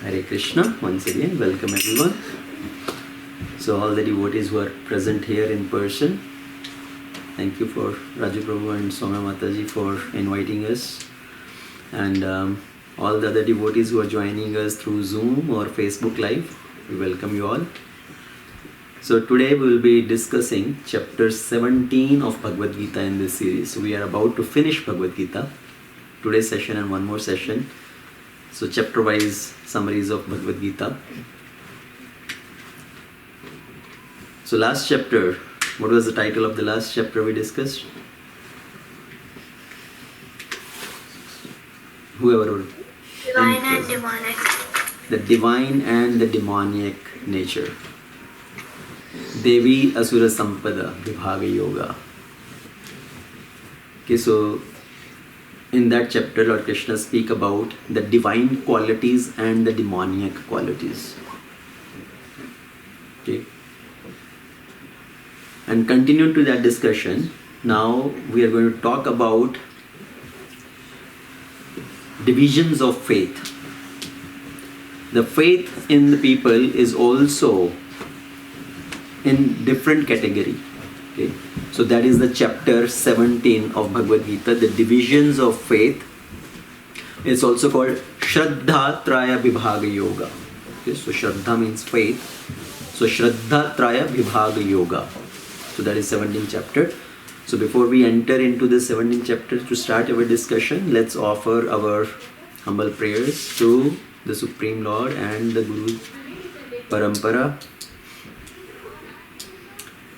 Hare Krishna. Once again, welcome everyone. So all the devotees who are present here in person, thank you for Raju Prabhu and Soumya Mataji for inviting us. And all the other devotees who are joining us through Zoom or Facebook Live, we welcome you all. So today we will be discussing chapter 17 of Bhagavad Gita in this series. So we are about to finish Bhagavad Gita. Today's session and one more session. So chapter-wise summaries of Bhagavad Gita. So last chapter, what was the title of the last chapter we discussed? Whoever would. Divine and demonic. The divine and the demoniac nature. Devi Asura Sampada Vibhaga Yoga. Okay, so in that chapter, Lord Krishna speak about the divine qualities and the demoniac qualities. Okay. And continue to that discussion. Now we are going to talk about divisions of faith. The faith in the people is also in different category. Okay. So that is the chapter 17 of Bhagavad Gita, the divisions of faith. It's also called Shraddha Traya Vibhaga Yoga. Okay. So Shraddha means faith. So Shraddha Traya Vibhaga Yoga. So that is 17th chapter. So before we enter into the 17th chapter to start our discussion, let's offer our humble prayers to the Supreme Lord and the Guru Parampara.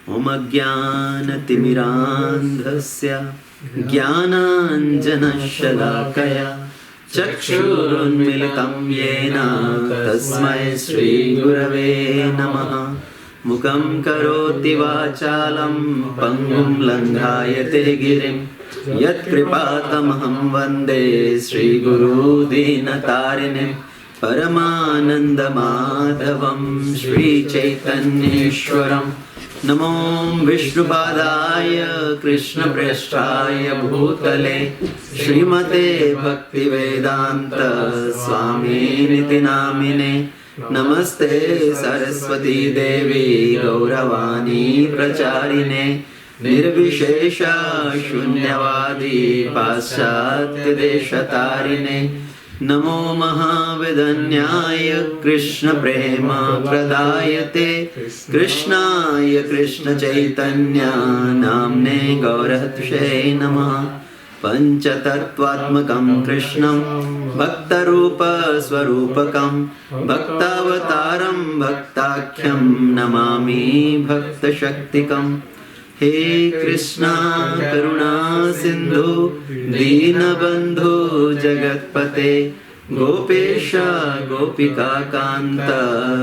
Om Ajnana-timirandhasya Jnananjana-shalakaya Chakshurunmilitam yena Tasmai Shri Gurave Namaha Mukam karoti vachalam Pangum langhayate girim Yat kripatamaham vande Shri Guru Dinatarinim Paramananda Madhavam Shri Chaitanyeshwaram Namo Vishnupadaya Krishna Prasthaya Bhutale Srimate Bhaktivedanta Swami Niti Namine Namaste Saraswati Devi Gauravani Pracharine Nirvishesha Shunyavadi Paschatya Deshatarine Namo Mahavedanyaya Krishna Prema Pradayate Krishnaya Krishna Chaitanya Namne Gaurahatushe Namaha Panchatattvatmakam Krishnam Bhaktarupa Swarupakam Bhaktavataram Bhaktakyam Namami Bhakta Shaktikam He Krishna Karuna Sindhu Deenabandhu Jagatpate Gopesha Gopika Kanta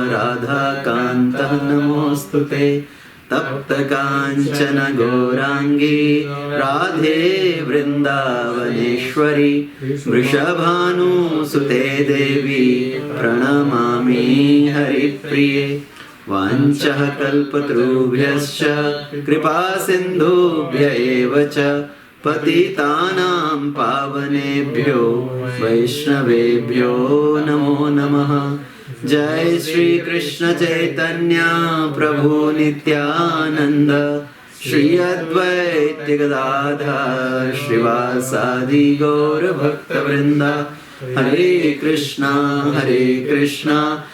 Radha Kanta Namostute Tapta Kanchana Gaurangi Radhe Vrindavaneshwari Vrishabhanu Sute Devi Pranamami Haripriye Vanchah kalpatrubhyascha kripa sindhubhya eva cha patitanam pavanebhyo vaishnavebhyo namo namaha Jai Shri Krishna Chaitanya Prabhu Nityananda Shri Advaita Gadadhar Shrivasadi Gaura Bhakta Vrinda Hare Krishna, Krishna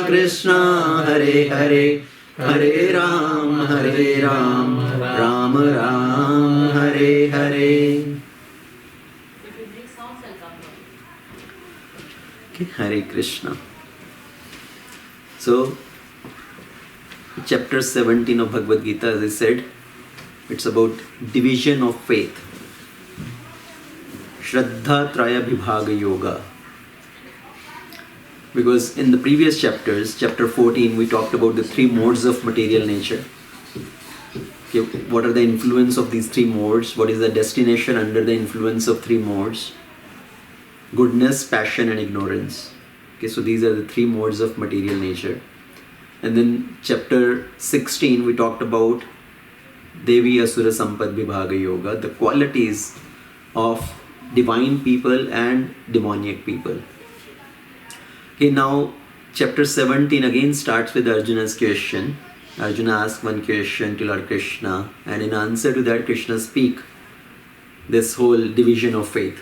Krishna, Hare Hare, Hare Ram, Ram Ram, Hare Hare. Okay, Hare Krishna. So, chapter 17 of Bhagavad Gita, as I said, it's about division of faith. Shraddha Traya Vibhaga Yoga. Because in the previous chapters, chapter 14, we talked about the three modes of material nature. Okay, what are the influence of these three modes? What is the destination under the influence of three modes? Goodness, passion and ignorance. Okay, so these are the three modes of material nature. And then chapter 16, we talked about Devi Asura Sampad Vibhaga Yoga, the qualities of divine people and demoniac people. Okay, now chapter 17 again starts with Arjuna's question. Arjuna asks one question to Lord Krishna, and in answer to that Krishna speaks this whole division of faith.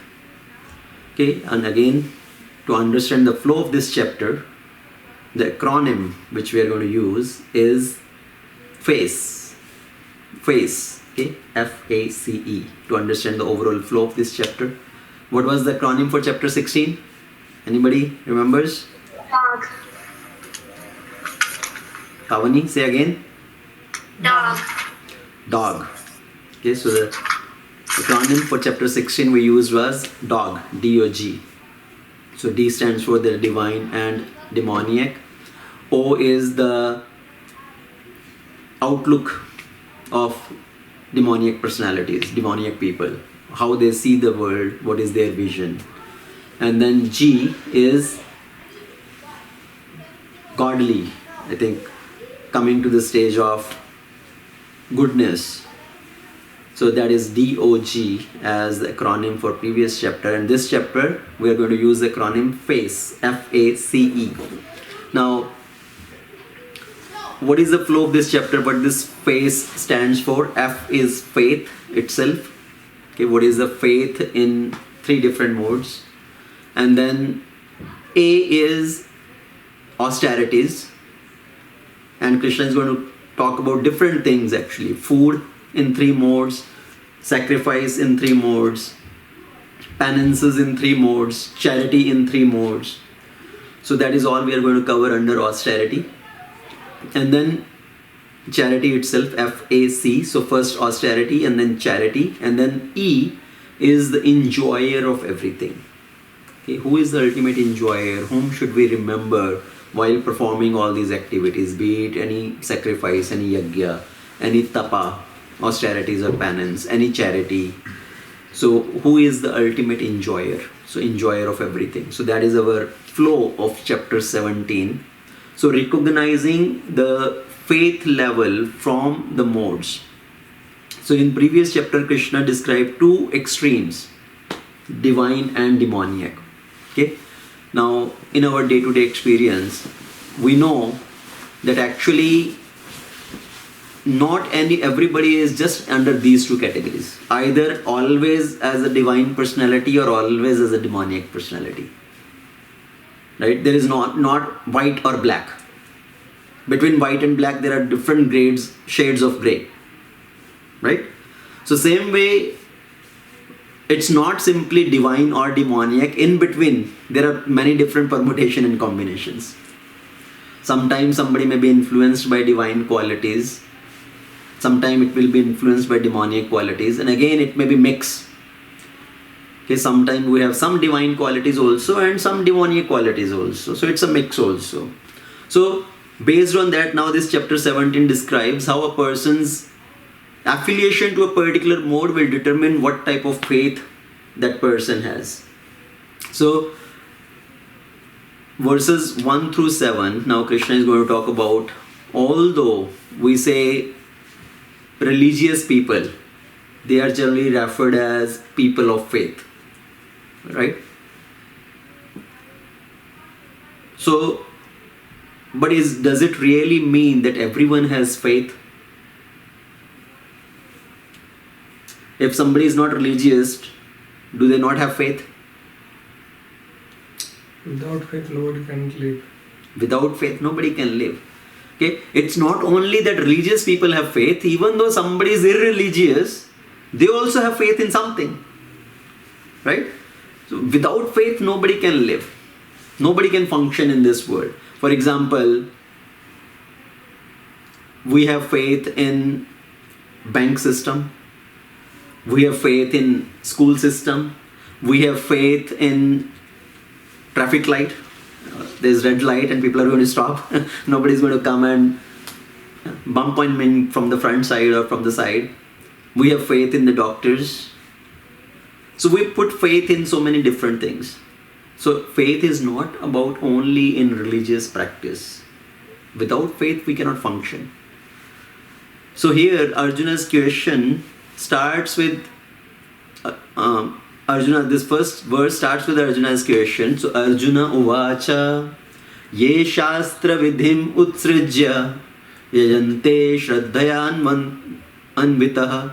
Okay, and again, to understand the flow of this chapter, the acronym which we are going to use is FACE. FACE, okay, F-A-C-E, to understand the overall flow of this chapter. What was the acronym for chapter 16? Anybody remembers? Dog. Pavani, say again. Dog. Dog. Okay, so the acronym for chapter 16 we used was DOG, D-O-G. So D stands for the divine and demoniac. O is the outlook of demoniac personalities, demoniac people, how they see the world, what is their vision. And then G is godly, I think, coming to the stage of goodness. So that is D-O-G as the acronym for previous chapter. And this chapter we are going to use the acronym FACE, F-A-C-E. Now, what is the flow of this chapter? What this FACE stands for? F is faith itself. Okay, what is the faith in 3 different modes? And then A is austerities. And Krishna is going to talk about different things actually. Food in 3 modes, sacrifice in 3 modes, penances in 3 modes, charity in 3 modes. So that is all we are going to cover under austerity. And then charity itself, F-A-C, so first austerity and then charity, and then E is the enjoyer of everything. Okay, who is the ultimate enjoyer? Whom should we remember while performing all these activities, be it any sacrifice, any yajna, any tapa, austerities or penance, any charity. So who is the ultimate enjoyer? So enjoyer of everything. So that is our flow of chapter 17. So recognizing the faith level from the modes. So in previous chapter Krishna described 2 extremes, divine and demoniac. Okay. Now in our day-to-day experience we know that actually not everybody is just under these 2 categories, either always as a divine personality or always as a demoniac personality. Right? There is not white or black. Between white and black there are different grades, shades of grey. Right? So same way, it's not simply divine or demoniac. In between there are many different permutation and combinations. Sometimes somebody may be influenced by divine qualities. Sometimes it will be influenced by demoniac qualities. And again it may be mixed. Okay, sometimes we have some divine qualities also and some demoniac qualities also. So it's a mix also. So based on that, now this chapter 17 describes how a person's affiliation to a particular mode will determine what type of faith that person has. So verses 1 through 7, now Krishna is going to talk about, although we say religious people, they are generally referred as people of faith. Right? So, but does it really mean that everyone has faith? If somebody is not religious, do they not have faith? Without faith, nobody can live. Without faith, nobody can live. Okay? It's not only that religious people have faith, even though somebody is irreligious, they also have faith in something. Right? So without faith, nobody can live. Nobody can function in this world. For example, we have faith in bank system. We have faith in school system. We have faith in traffic light. There's red light and people are going to stop. Nobody's going to come and bump on me from the front side or from the side. We have faith in the doctors. So we put faith in so many different things. So faith is not about only in religious practice. Without faith we cannot function. So here Arjuna's question starts with Arjuna, this first verse starts with Arjuna's question. So Arjuna uvacha ye shastra vidhim utsrijya yajante shraddhayan anvitaha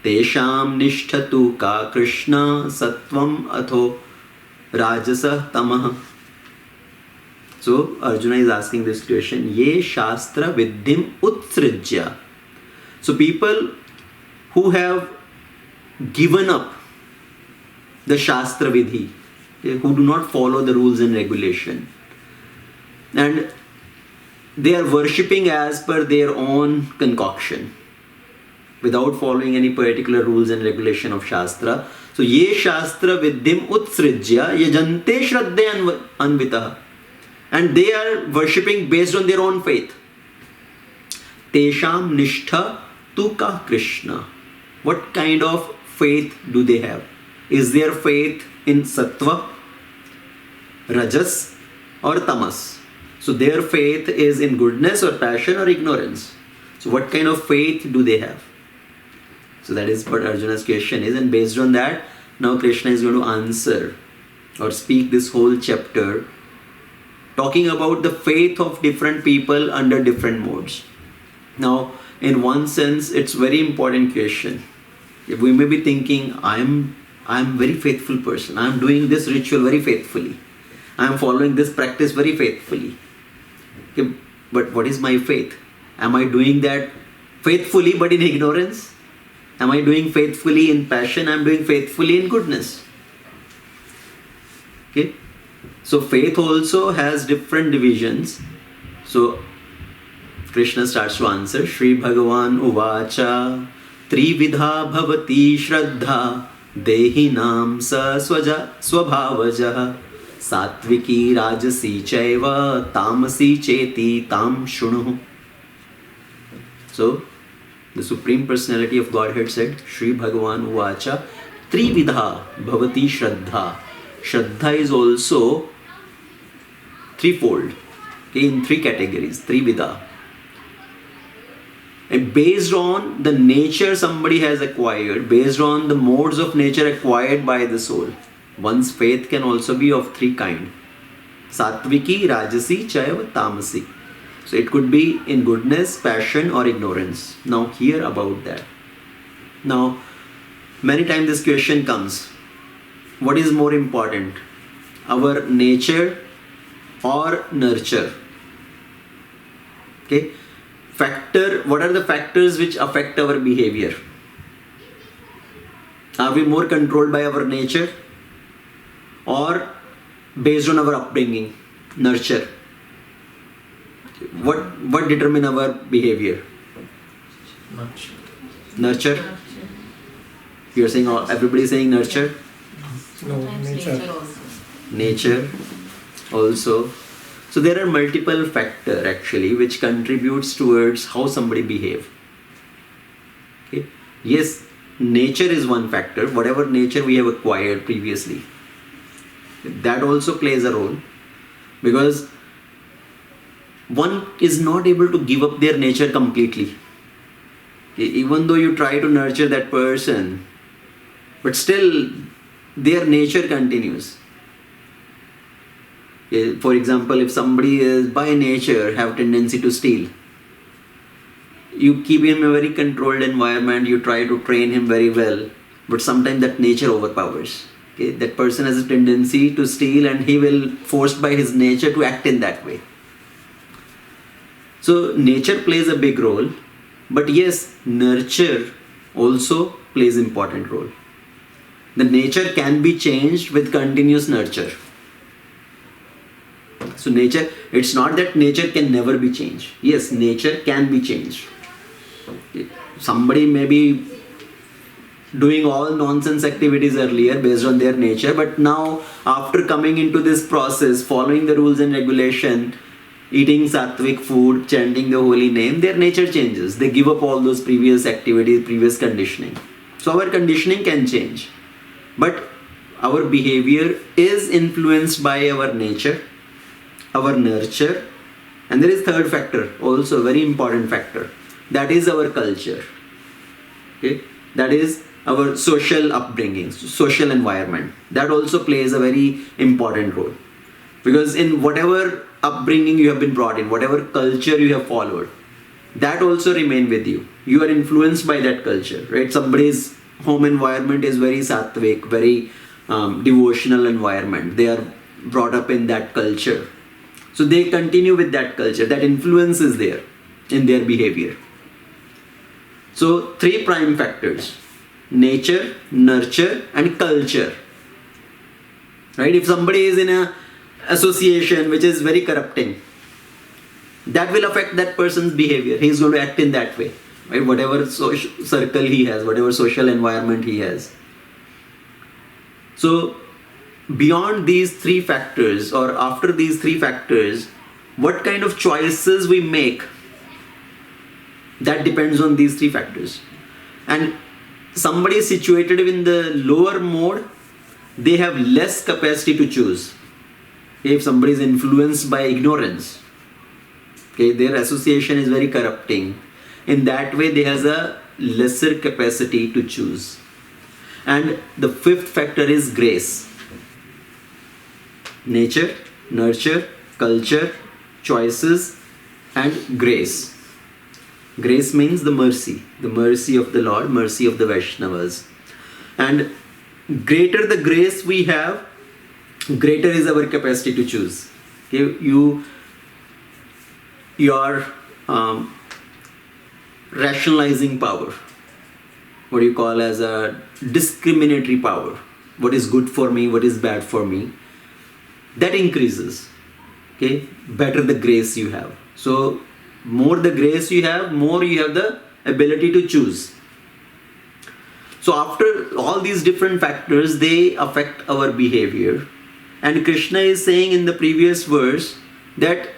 tesham nishtatu ka krishna sattvam atho rajasah tamah. So Arjuna is asking this question, ye shastra vidhim utsrijya. So people who have given up the Shastra Vidhi, who do not follow the rules and regulation, and they are worshipping as per their own concoction without following any particular rules and regulation of Shastra. So ye Shastra Vidhim Utsrijya yajante shraddhayan anvitaha, and they are worshipping based on their own faith. Tesham nishtha tu ka Krishna. What kind of faith do they have? Is their faith in sattva, rajas or tamas? So their faith is in goodness or passion or ignorance. So what kind of faith do they have? So that is what Arjuna's question is, and based on that, now Krishna is going to answer or speak this whole chapter talking about the faith of different people under different modes. Now, in one sense, it's very important question. If we may be thinking, I'm very faithful person. I'm doing this ritual very faithfully. I'm following this practice very faithfully. Okay, but what is my faith? Am I doing that faithfully but in ignorance? Am I doing faithfully in passion? I'm doing faithfully in goodness. Okay. So faith also has different divisions. So Krishna starts to answer. Shri Bhagavan Uvacha Trividha Bhavati Shraddha Dehinam Sa Swabhavajah Satviki Rajasi Chaiva Tamasi Cheti Tam Shunuh. So the Supreme Personality of Godhead said, Shri Bhagavan Uvacha Trividha Bhavati Shraddha. Shraddha is also threefold, okay, in three categories, Trividha. And based on the nature somebody has acquired, based on the modes of nature acquired by the soul, one's faith can also be of three kinds. Satviki, Rajasi, Chaiva, Tamasi. So it could be in goodness, passion or ignorance. Now hear about that. Now, many times this question comes, what is more important? Our nature or nurture? Okay. What are the factors which affect our behavior? Are we more controlled by our nature or based on our upbringing, nurture? What determine our behavior? Nurture? You are saying, everybody is saying nurture? No, nature. Nature also. So there are multiple factors actually which contributes towards how somebody behave. Okay. Yes, nature is one factor, whatever nature we have acquired previously. That also plays a role, because one is not able to give up their nature completely. Even though you try to nurture that person, but still their nature continues. For example, if somebody is by nature have tendency to steal, you keep him in a very controlled environment, you try to train him very well, but sometimes that nature overpowers. Okay? That person has a tendency to steal and he will forced by his nature to act in that way. So nature plays a big role, but yes, nurture also plays important role. The nature can be changed with continuous nurture. So nature, it's not that nature can never be changed. Yes, nature can be changed. Somebody may be doing all nonsense activities earlier based on their nature, but now after coming into this process, following the rules and regulation, eating sattvic food, chanting the holy name, their nature changes. They give up all those previous activities, previous conditioning. So our conditioning can change. But our behavior is influenced by our nature, our nurture, and there is third factor, also very important factor. That is our culture. Okay? That is our social upbringing, social environment. That also plays a very important role. Because in whatever upbringing you have been brought in, whatever culture you have followed, that also remain with you. You are influenced by that culture, right? Somebody's home environment is very sattvic, very devotional environment. They are brought up in that culture. So they continue with that culture. That influence is there in their behavior. So 3 prime factors: nature, nurture, and culture. Right? If somebody is in a association which is very corrupting, that will affect that person's behavior. He is going to act in that way. Right? Whatever social circle he has, whatever social environment he has. So beyond these 3 factors, or after these 3 factors, what kind of choices we make, that depends on these 3 factors. And somebody situated in the lower mode, they have less capacity to choose. If somebody is influenced by ignorance, okay, their association is very corrupting. In that way, they has a lesser capacity to choose. And the 5th factor is grace. Nature, nurture, culture, choices, and grace. Grace means the mercy of the Lord, mercy of the Vaishnavas. And greater the grace we have, greater is our capacity to choose. Okay? Your rationalizing power, what you call as a discriminatory power, what is good for me, what is bad for me, that increases. Okay? Better the grace you have. So more the grace you have, more you have the ability to choose. So after all these different factors, they affect our behavior. And Krishna is saying in the previous verse that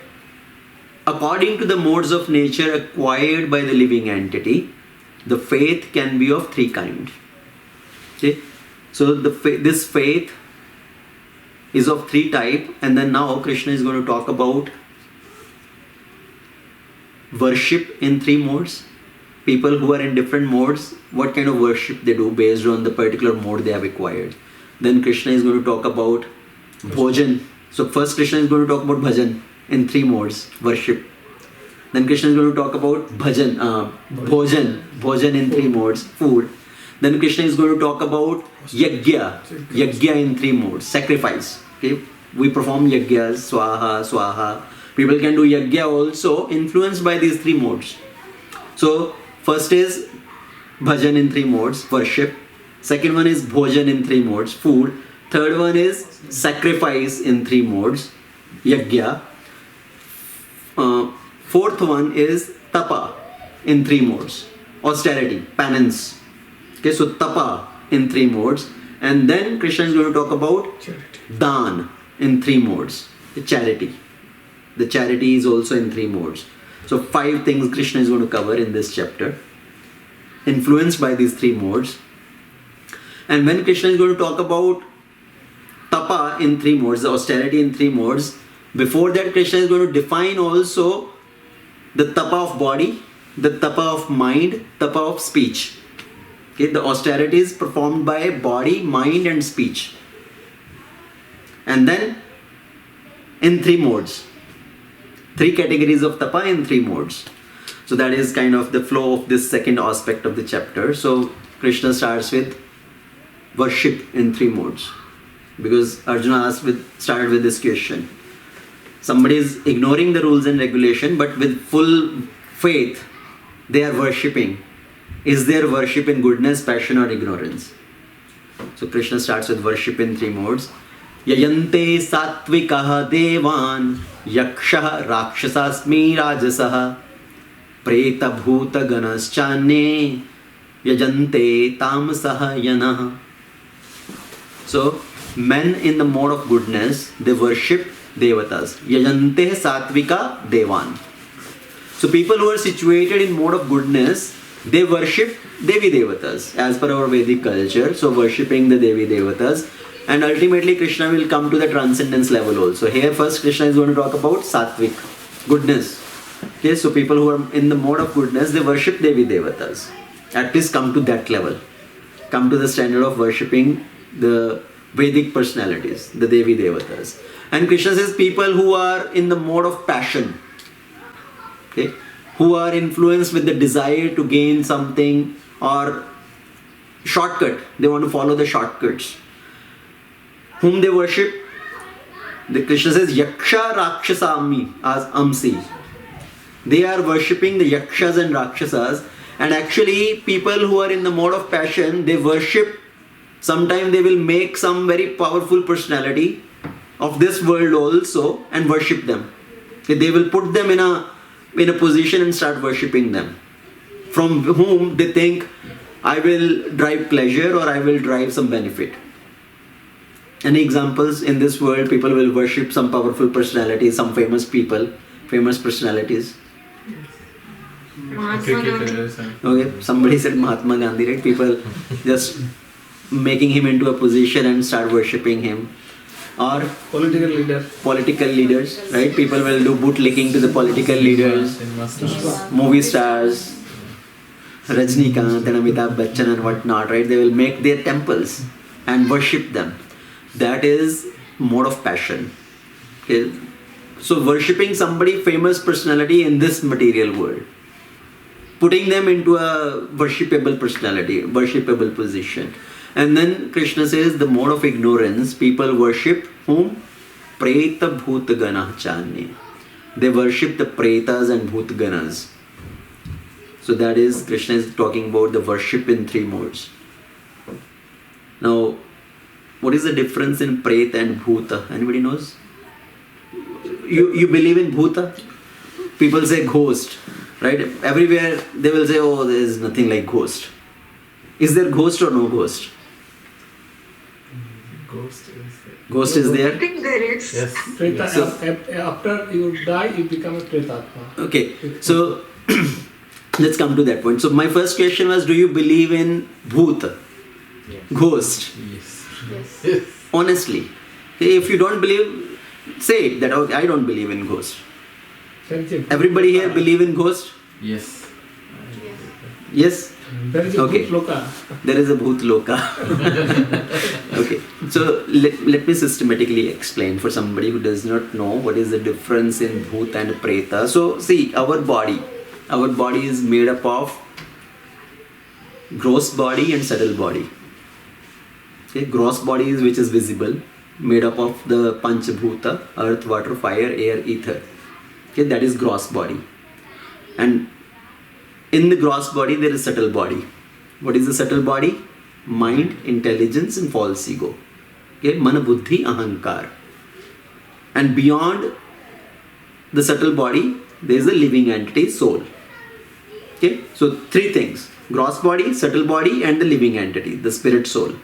according to the modes of nature acquired by the living entity, the faith can be of 3 kinds. Okay? So this faith is of 3 types, and then now Krishna is going to talk about worship in 3 modes. People who are in different modes, what kind of worship they do based on the particular mode they have acquired. Then Krishna is going to talk about Bhojan. So first Krishna is going to talk about Bhajan in 3 modes, worship. Then Krishna is going to talk about Bhojan in 3 modes, food. Then Krishna is going to talk about Yajna in 3 modes, sacrifice. Okay? We perform Yajnas, Swaha. People can do Yajna also, influenced by these 3 modes. So first is Bhajan in 3 modes, worship. Second one is Bhojan in 3 modes, food. Third one is sacrifice in 3 modes, Yajna. Fourth one is Tapa in 3 modes, austerity, penance. Okay, so Tapa in 3 modes. And then Krishna is going to talk about Daan in 3 modes, the charity. The charity is also in 3 modes. So 5 things Krishna is going to cover in this chapter, influenced by these 3 modes. And when Krishna is going to talk about Tapa in 3 modes, the austerity in 3 modes, before that Krishna is going to define also the Tapa of body, the Tapa of mind, Tapa of speech. Okay, the austerity is performed by body, mind and speech. And then in 3 modes. 3 categories of Tapa in 3 modes. So that is kind of the flow of this second aspect of the chapter. So Krishna starts with worship in 3 modes. Because Arjuna started with this question. Somebody is ignoring the rules and regulation, but with full faith, they are worshipping. Is their worship in goodness, passion or ignorance? So Krishna starts with worship in 3 modes. Yajante satvikaha devan yakshah rakshasasmi rajasaha preta bhuta ganaschane yajante tamasaha yanaha. So men in the mode of goodness, they worship devatas. Yajante satvika devan. So people who are situated in mode of goodness, they worship Devi Devatas as per our Vedic culture. So worshipping the Devi Devatas. And ultimately Krishna will come to the transcendence level also. Here first Krishna is going to talk about sattvic, goodness. Okay, so people who are in the mode of goodness, they worship Devi Devatas. At least come to that level. come to the standard of worshipping the Vedic personalities, the Devi Devatas. And Krishna says people who are in the mode of passion, okay, who are influenced with the desire to gain something or shortcut, they want to follow the shortcuts. Whom they worship? The Krishna says Yaksha Rakshasami as Amsi. They are worshipping the Yakshas and Rakshasas, and actually people who are in the mode of passion, they worship. Sometimes they will make some very powerful personality of this world also and worship them. They will put them in a position and start worshipping them, from whom they think I will drive pleasure or I will drive some benefit. Any examples in this world? People will worship some powerful personalities, some famous people, famous personalities. Okay, somebody said Mahatma Gandhi, right? People just making him into a position and start worshipping him. Or political leaders, right? People will do bootlicking to the political leaders, movie stars, Rajnikant and Amitabh Bachchan and whatnot, right? They will make their temples and worship them. That is mode of passion. Okay? So worshipping somebody, famous personality in this material world, putting them into a worshipable personality, worshipable position. And then Krishna says the mode of ignorance, people worship whom? Preta Bhuta Gana Chanye. They worship the Pretas and Bhut Ganas. So that is, Krishna is talking about the worship in three modes. Now, what is the difference in Preta and Bhuta? Anybody knows? You believe in Bhuta? People say ghost, right? Everywhere they will say, oh, there is nothing like ghost. Is there ghost or no ghost? Ghost is there? I think there is. Yes. Preta, So- after you die, you become a Pretatma. Okay, so let's come to that point. So my first question was, do you believe in Bhuta? Ghost? Yes. Honestly. If you don't believe, say it, that okay, I don't believe in ghost. Same thing. Everybody here believe in ghost? Yes. Yes? There is a Okay. Bhut Loka. There is a Bhut Loka. Okay, so let me systematically explain for somebody who does not know what is the difference in Bhut and Preta. So see, our body is made up of gross body and subtle body. Okay, gross body is which is visible, made up of the Panchabhuta, earth, water, fire, air, ether. Okay, that is gross body. And in the gross body there is subtle body. What is the subtle body? Mind, intelligence and false ego. Okay, mana, buddhi, ahankar. And beyond the subtle body there is a living entity, soul. Okay, so three things: gross body, subtle body and the living entity, the spirit soul.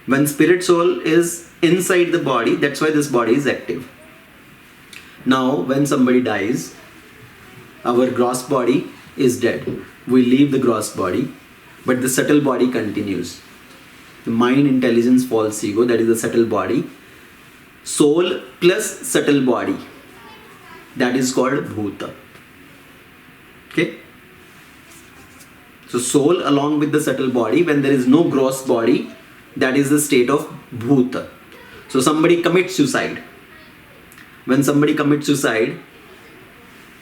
When spirit soul is inside the body, that's why this body is active. Now when somebody dies, our gross body is dead. We leave the gross body, but the subtle body continues. The mind, intelligence, false ego, that is the subtle body. Soul plus subtle body, that is called Bhuta. Okay? So soul along with the subtle body, when there is no gross body, that is the state of Bhuta. So somebody commits suicide. When somebody commits suicide,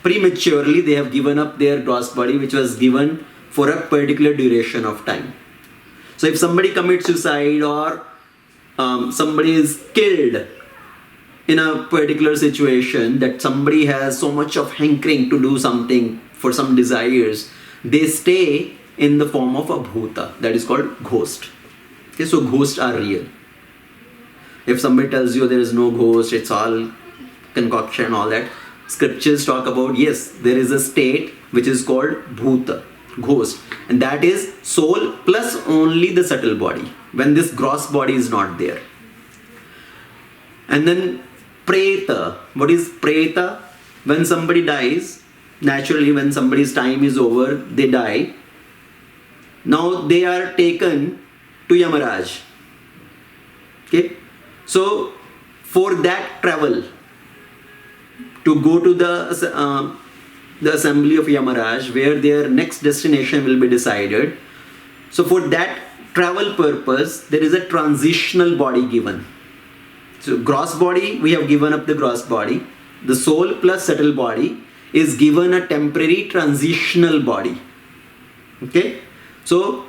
prematurely they have given up their gross body, which was given for a particular duration of time. So if somebody commits suicide or somebody is killed in a particular situation, that somebody has so much of hankering to do something for some desires, they stay in the form of a bhuta, that is called ghost. Okay, so ghosts are real. If somebody tells you there is no ghost, it's all concoction and all that, scriptures talk about, yes, there is a state which is called bhuta, ghost, and that is soul plus only the subtle body, when this gross body is not there. And then preta. What is preta? When somebody dies, naturally when somebody's time is over, they die. Now they are taken to Yamaraj. Okay, so for that travel, to go to the assembly of Yamaraj, where their next destination will be decided. So for that travel purpose, there is a transitional body given. So gross body, we have given up the gross body. The soul plus subtle body is given a temporary transitional body. Okay? So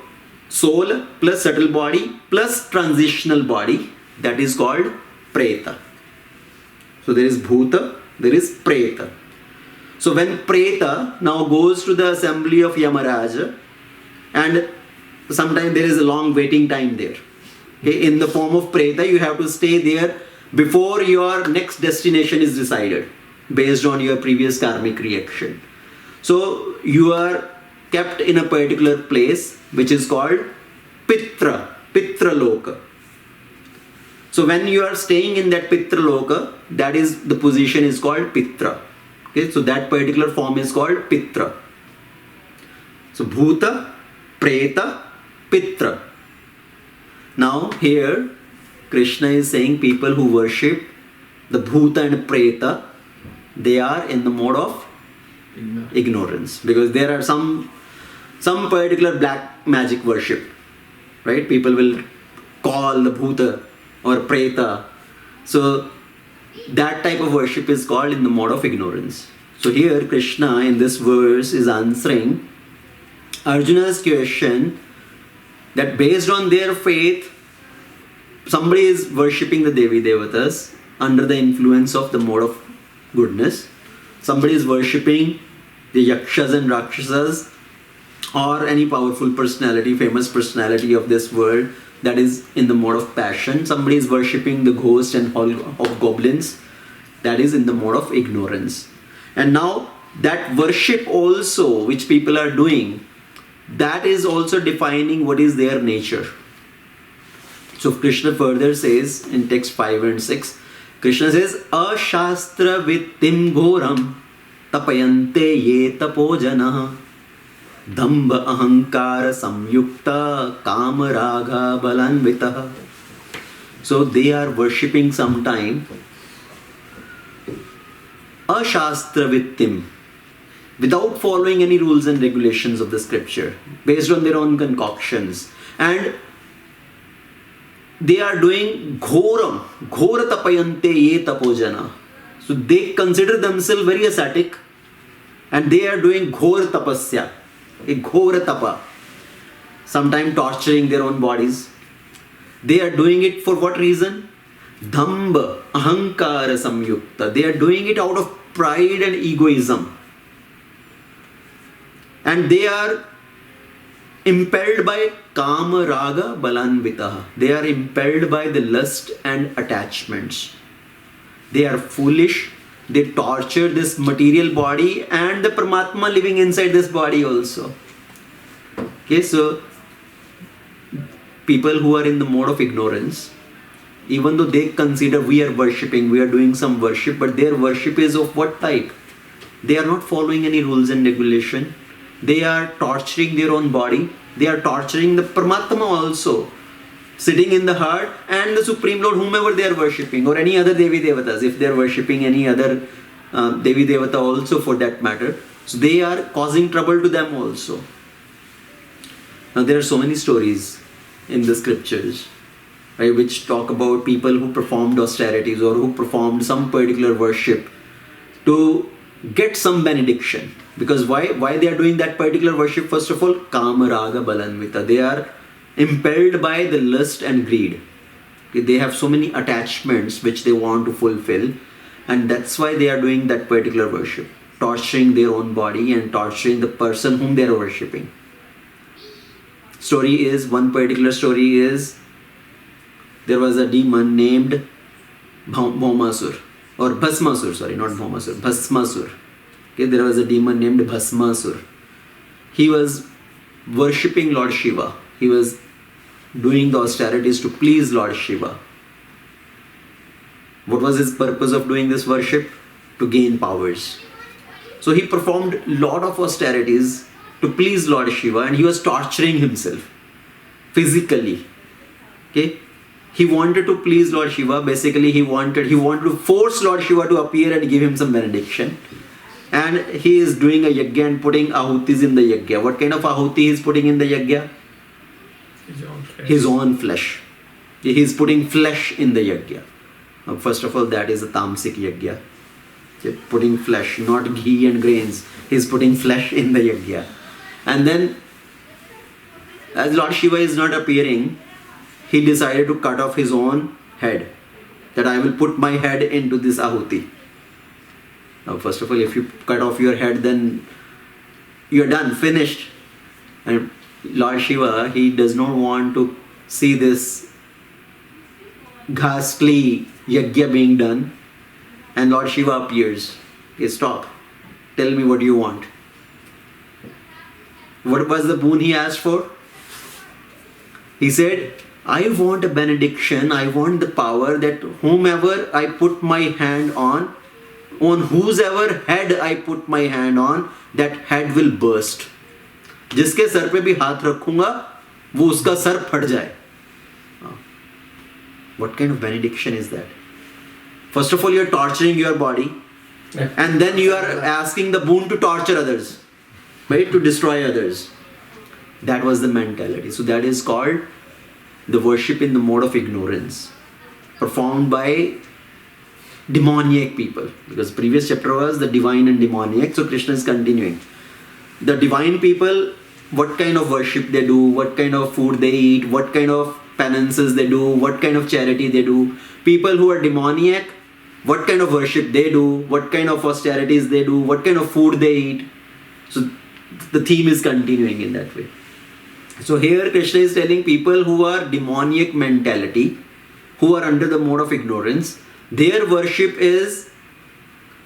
soul plus subtle body plus transitional body, that is called preta. So there is bhuta, there is preta. So when preta now goes to the assembly of Yamaraja, and sometimes there is a long waiting time there. Okay? In the form of preta, you have to stay there before your next destination is decided based on your previous karmic reaction. So you are kept in a particular place which is called Pitra Loka. So when you are staying in that Pitra Loka, that is, the position is called Pitra. Okay, so that particular form is called Pitra. So Bhuta, Preta, Pitra. Now here Krishna is saying people who worship the Bhuta and Preta, they are in the mode of ignorance, because there are some particular black magic worship, right? People will call the Bhuta or Preta. So that type of worship is called in the mode of ignorance. So here Krishna in this verse is answering Arjuna's question that based on their faith, somebody is worshipping the Devi Devatas under the influence of the mode of goodness. Somebody is worshipping the Yakshas and Rakshasas or any powerful personality, famous personality of this world, that is in the mode of passion. Somebody is worshipping the ghost and of goblins, that is in the mode of ignorance. And now that worship also which people are doing, that is also defining what is their nature. So Krishna further says in text 5 and 6, Krishna says, Ashastra vittim ghoram tapayante ye tapojana damba ahankara samyukta kamaraga balanvita. So they are worshipping sometime Ashastra vittim, without following any rules and regulations of the scripture, based on their own concoctions. And they are doing ghora tapayante ye tapojana. So they consider themselves very ascetic and they are doing ghor tapasya, a ghora tapa, sometimes torturing their own bodies. They are doing it for what reason? Dhamba, ahankara samyukta. They are doing it out of pride and egoism. And they are impelled by kama raga balanvita. They are impelled by the lust and attachments. They are foolish. They torture this material body and the Paramatma living inside this body also. Okay, so people who are in the mode of ignorance, even though they consider we are worshipping, we are doing some worship, but their worship is of what type? They are not following any rules and regulation. They are torturing their own body. They are torturing the Paramatma also, sitting in the heart, and the Supreme Lord, whomever they are worshipping, or any other Devi Devatas, if they are worshipping any other Devi Devata also for that matter. So they are causing trouble to them also. Now there are so many stories in the scriptures, right, which talk about people who performed austerities or who performed some particular worship to get some benediction. Because why they are doing that particular worship? First of all, kama raga balanvita. They are impelled by the lust and greed. They have so many attachments which they want to fulfill, and that's why they are doing that particular worship, torturing their own body and torturing the person whom they are worshipping. One particular story is, there was a demon named Bhaumasur, or Bhasmasur, sorry, not Bhaumasur, Bhasmasur. Okay, there was a demon named Bhasmasur. He was worshipping Lord Shiva. He was doing the austerities to please Lord Shiva. What was his purpose of doing this worship? To gain powers. So he performed a lot of austerities to please Lord Shiva, and he was torturing himself physically. Okay? He wanted to please Lord Shiva. Basically, he wanted to force Lord Shiva to appear and give him some benediction. And he is doing a yajna and putting ahutis in the yajna. What kind of ahuti he is putting in the yajna? His own his own flesh. He's putting flesh in the yajna. First of all, that is a tamasic yajna. Putting flesh, not ghee and grains. He's putting flesh in the yajna. And then, as Lord Shiva is not appearing, he decided to cut off his own head. That I will put my head into this ahuti. Now, first of all, if you cut off your head, then you're done, finished. And Lord Shiva, he does not want to see this ghastly yajna being done. And Lord Shiva appears. Okay, stop. Tell me what you want. What was the boon he asked for? He said, I want a benediction. I want the power that whomever I put my hand on whosever head I put my hand on, that head will burst. जिसके sir पे भी हाथ रखूंगा, वो उसका sir फट जाए. What kind of benediction is that? First of all, you are torturing your body, and then you are asking the boon to torture others, right? To destroy others. That was the mentality. So that is called the worship in the mode of ignorance, performed by demoniac people. Because previous chapter was the divine and demoniac, so Krishna is continuing. The divine people, what kind of worship they do, what kind of food they eat, what kind of penances they do, what kind of charity they do. People who are demoniac, what kind of worship they do, what kind of austerities they do, what kind of food they eat. So the theme is continuing in that way. So here Krishna is telling people who are demoniac mentality, who are under the mode of ignorance, their worship is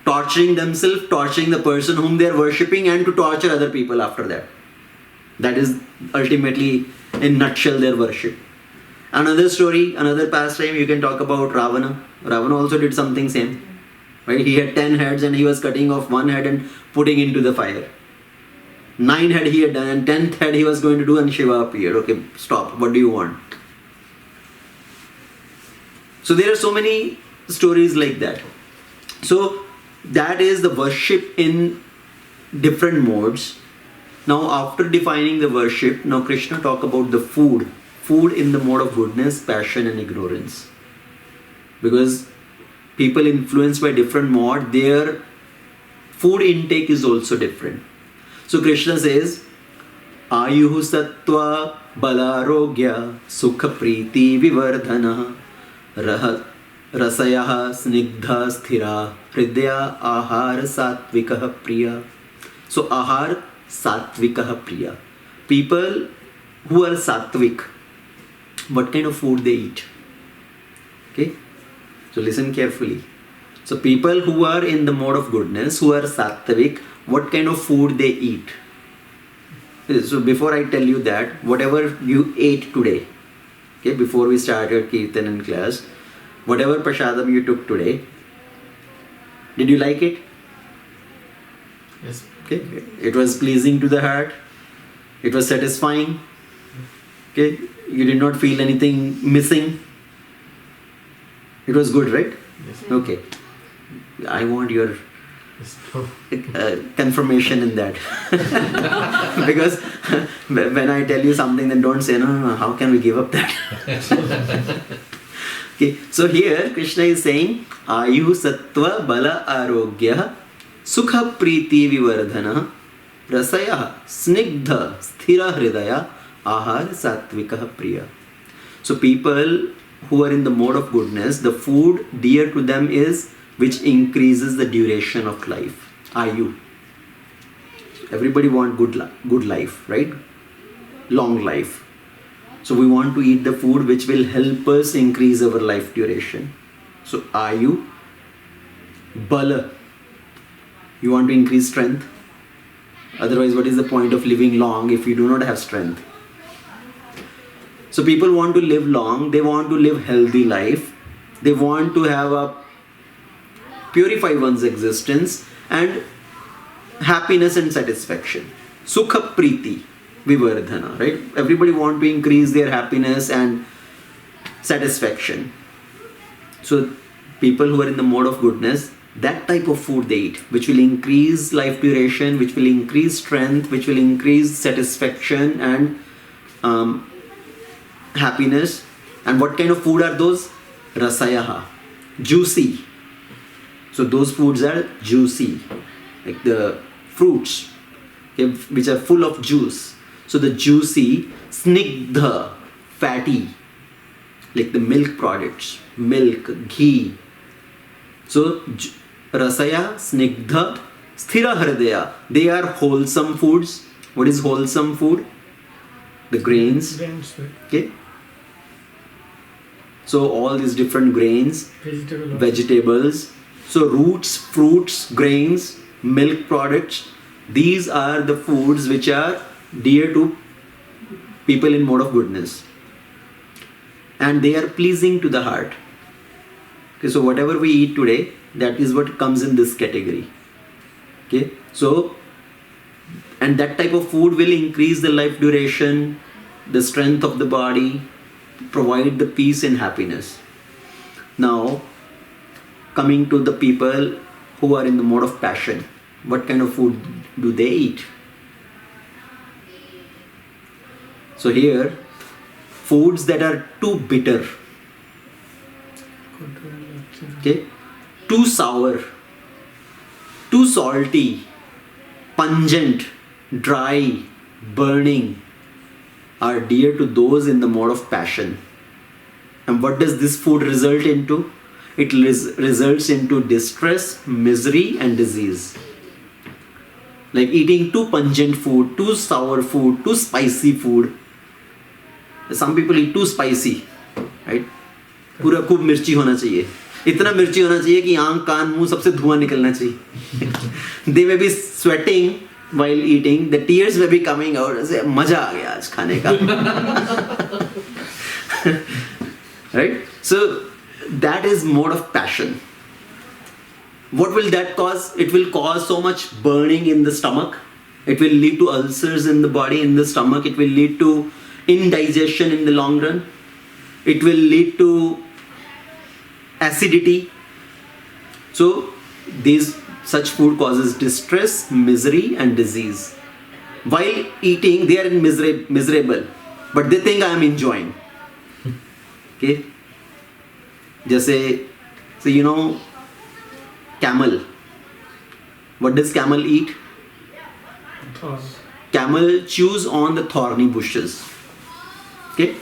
torturing themselves, torturing the person whom they are worshipping, and to torture other people after that. That is ultimately, in nutshell, their worship. Another story, another pastime, you can talk about Ravana. Ravana also did something same. Right? He had 10 heads and he was cutting off one head and putting into the fire. 9 head he had done, and 10th head he was going to do, and Shiva appeared. Okay, stop. What do you want? So there are so many stories like that. So that is the worship in different modes. Now after defining the worship, now Krishna talk about the food. Food in the mode of goodness, passion and ignorance. Because people influenced by different mode, their food intake is also different. So Krishna says, Ayuhu sattva balarogya sukha priti vivardhana rasayaha snigdha sthira hridaya ahar satvikaha priya. So ahar satvikaha priya. People who are satvik, what kind of food they eat? Okay, so listen carefully. So people who are in the mode of goodness, who are satvik, what kind of food they eat? So before I tell you that, whatever you ate today, okay, before we started Kirtan in class, whatever prasadam you took today, did you like it? Yes. Okay, it was pleasing to the heart, it was satisfying, okay, you did not feel anything missing, it was good, right? Yes. Okay, I want your confirmation in that. Because when I tell you something, then don't say, no, how can we give up that? Okay, so here Krishna is saying, Ayu sattva bala arogya sukha priti vivardhana rasaya snigdha sthira hridaya ahar satvikaha priya. So people who are in the mode of goodness, the food dear to them is which increases the duration of life. Ayu. Everybody want good life, right? Long life. So we want to eat the food which will help us increase our life duration. So Ayu. Bala. You want to increase strength. Otherwise, what is the point of living long if you do not have strength? So people want to live long. They want to live healthy life. They want to have a purify one's existence and happiness and satisfaction. Sukha priti vivardhana, right? Everybody want to increase their happiness and satisfaction. So people who are in the mode of goodness, that type of food they eat, which will increase life duration, which will increase strength, which will increase satisfaction and happiness. And what kind of food are those? Rasayaha, juicy. So those foods are juicy, like the fruits, okay, which are full of juice. So the juicy, snigdha, fatty, like the milk products, milk, ghee. So rasaya, snigdha, sthira hridaya, they are wholesome foods. What is wholesome food? The grains. Okay. So all these different grains, vegetables. So roots, fruits, grains, milk products. These are the foods which are dear to people in mode of goodness. And they are pleasing to the heart. Okay, so whatever we eat today, that is what comes in this category. Okay, so, and that type of food will increase the life duration, the strength of the body, provide the peace and happiness. Now, coming to the people who are in the mode of passion, what kind of food do they eat? So here, foods that are too bitter, okay, too sour, too salty, pungent, dry, burning, are dear to those in the mode of passion. And what does this food result into? It results into distress, misery and disease. Like eating too pungent food, too sour food, too spicy food. Some people eat too spicy, right? पूरा खूब मिर्ची होना चाहिए, इतना मिर्ची होना चाहिए कि आंख कान मुंह सबसे धुआं निकलना चाहिए. They may be sweating while eating, the tears may be coming out. ऐसे मजा आ गया आज खाने का. Right? So that is mode of passion. What will that cause? It will cause so much burning in the stomach. It will lead to ulcers in the body, in the stomach. It will lead to indigestion in the long run. It will lead to acidity. So such food causes distress, misery and disease. While eating, they are miserable, but they think I am enjoying. Okay? Just so you know, camel. What does camel eat? Camel chews on the thorny bushes. Okay?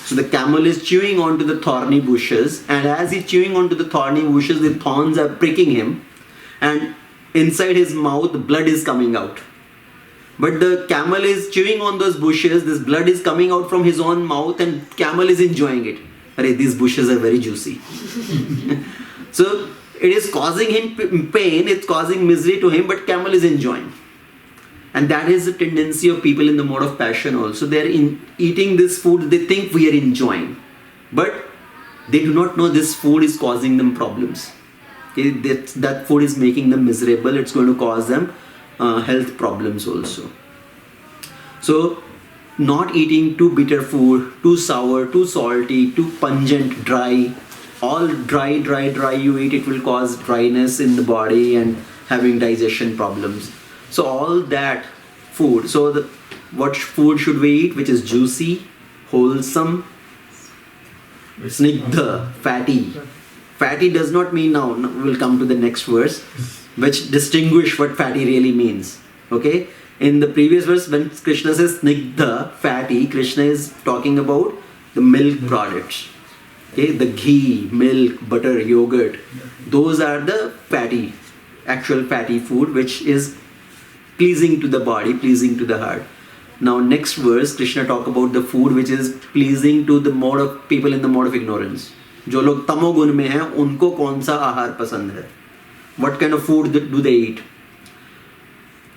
So the camel is chewing onto the thorny bushes, and as he's chewing onto the thorny bushes, the thorns are pricking him, and inside his mouth, blood is coming out. But the camel is chewing on those bushes, this blood is coming out from his own mouth, and camel is enjoying it. Arey, these bushes are very juicy. So it is causing him pain, it's causing misery to him, but camel is enjoying. And that is the tendency of people in the mode of passion also. They are eating this food, they think we are enjoying. But they do not know this food is causing them problems. Okay? That food is making them miserable, it's going to cause them health problems also. So, not eating too bitter food, too sour, too salty, too pungent, dry. All dry you eat, it will cause dryness in the body and having digestion problems. So all that food, what food should we eat? Which is juicy, wholesome, snigdha, fatty. Fatty does not mean, now we'll come to the next verse, which distinguish what fatty really means. Okay? In the previous verse, when Krishna says snigdha, fatty, Krishna is talking about the milk products. Okay? The ghee, milk, butter, yogurt. Those are the fatty, actual fatty food, which is pleasing to the body, pleasing to the heart. Now next verse, Krishna talk about the food which is pleasing to the mode of people in the mode of ignorance. जो लोग तमोगुण में हैं, उनको कौन सा आहार पसंद है? What kind of food do they eat?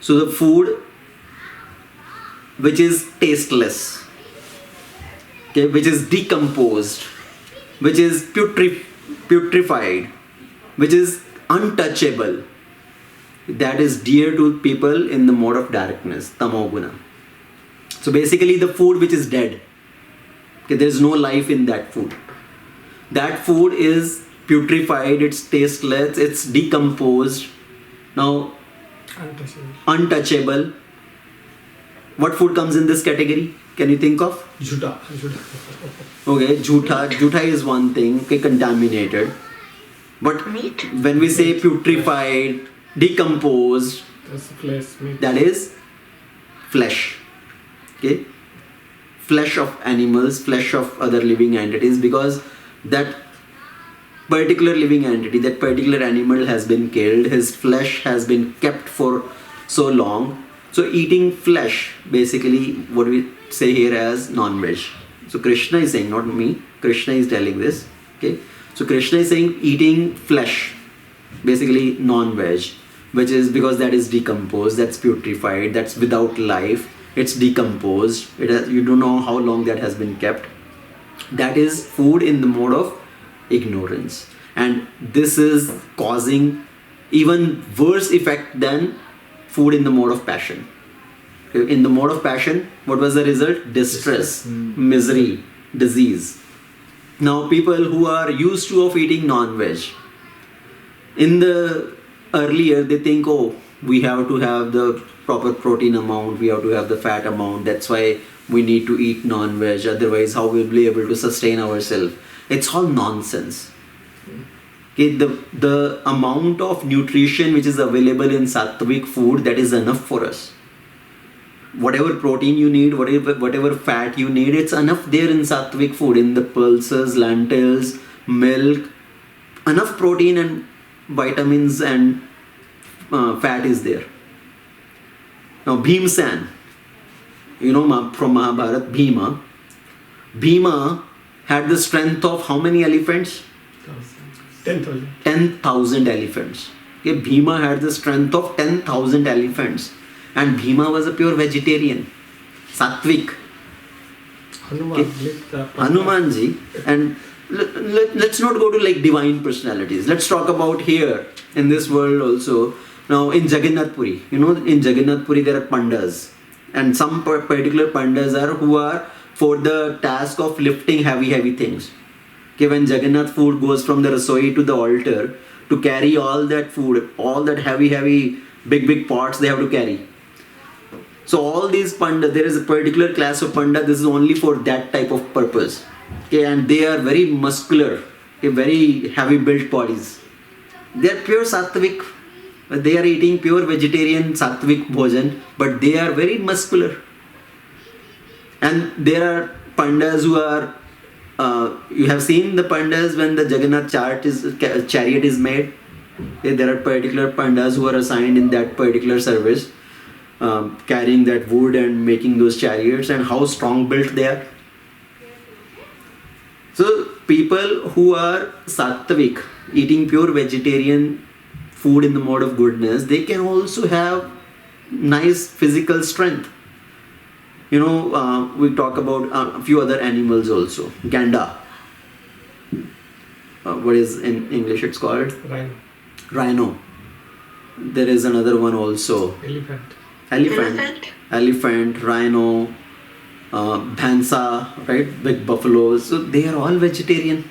So the food which is tasteless, okay, which is decomposed, which is putrefied, which is untouchable, that is dear to people in the mode of darkness, tamoguna. So basically the food which is dead, okay, there is no life in that food. That food is putrefied, it's tasteless, it's decomposed. Now, untouchable. What food comes in this category? Can you think of? Jhuta. Okay, jhuta is one thing, okay, contaminated. But Meat. when we say putrefied, decomposed, That's flesh, meat. that is flesh. Okay? Flesh of animals, flesh of other living entities, because that particular living entity, that particular animal has been killed, his flesh has been kept for so long. So eating flesh, basically what we say here as non-veg. So Krishna is saying, not me, Krishna is telling this. Okay? So Krishna is saying eating flesh, basically non-veg, which is because that is decomposed, that's putrefied, that's without life, it's decomposed, you don't know how long that has been kept. That is food in the mode of ignorance. And this is causing even worse effect than food in the mode of passion. In the mode of passion, what was the result? Distress, misery, disease. Now people who are used to of eating non-veg, in the earlier they think, oh, we have to have the proper protein amount, we have to have the fat amount, that's why we need to eat non-veg, otherwise how we'll be able to sustain ourselves. It's all nonsense. Okay, the amount of nutrition which is available in sattvic food, that is enough for us. Whatever protein you need, whatever fat you need, it's enough there in sattvic food, in the pulses, lentils, milk. Enough protein and vitamins and fat is there. Now Bhimsen, you know from Mahabharata, Bhima had the strength of how many elephants? 10,000. 10,000 elephants. Okay, Bhima had the strength of 10,000 elephants. And Bhima was a pure vegetarian, sattvic. Hanumanji. And let's not go to like divine personalities. Let's talk about here in this world also. Now in Jagannath Puri, you know, in Jagannath Puri there are pandas. And some particular pandas are who are for the task of lifting heavy things. Okay, when Jagannath food goes from the rasoi to the altar, to carry all that food, all that heavy, big pots they have to carry. So all these pandas, there is a particular class of panda, this is only for that type of purpose. Okay, and they are very muscular, okay, very heavy built bodies. They are pure sattvic. They are eating pure vegetarian sattvic bhojan, but they are very muscular. And there are pandas who are, you have seen the pandas when the Jagannath chariot is made. Okay, there are particular pandas who are assigned in that particular service, carrying that wood and making those chariots, and how strong built they are. So people who are sattvic, eating pure vegetarian food in the mode of goodness, they can also have nice physical strength. You know, we talk about a few other animals also. Ganda. What is in English it's called? Rhino. There is another one also. Elephant, rhino, bhansa, right? Big buffaloes. So they are all vegetarian.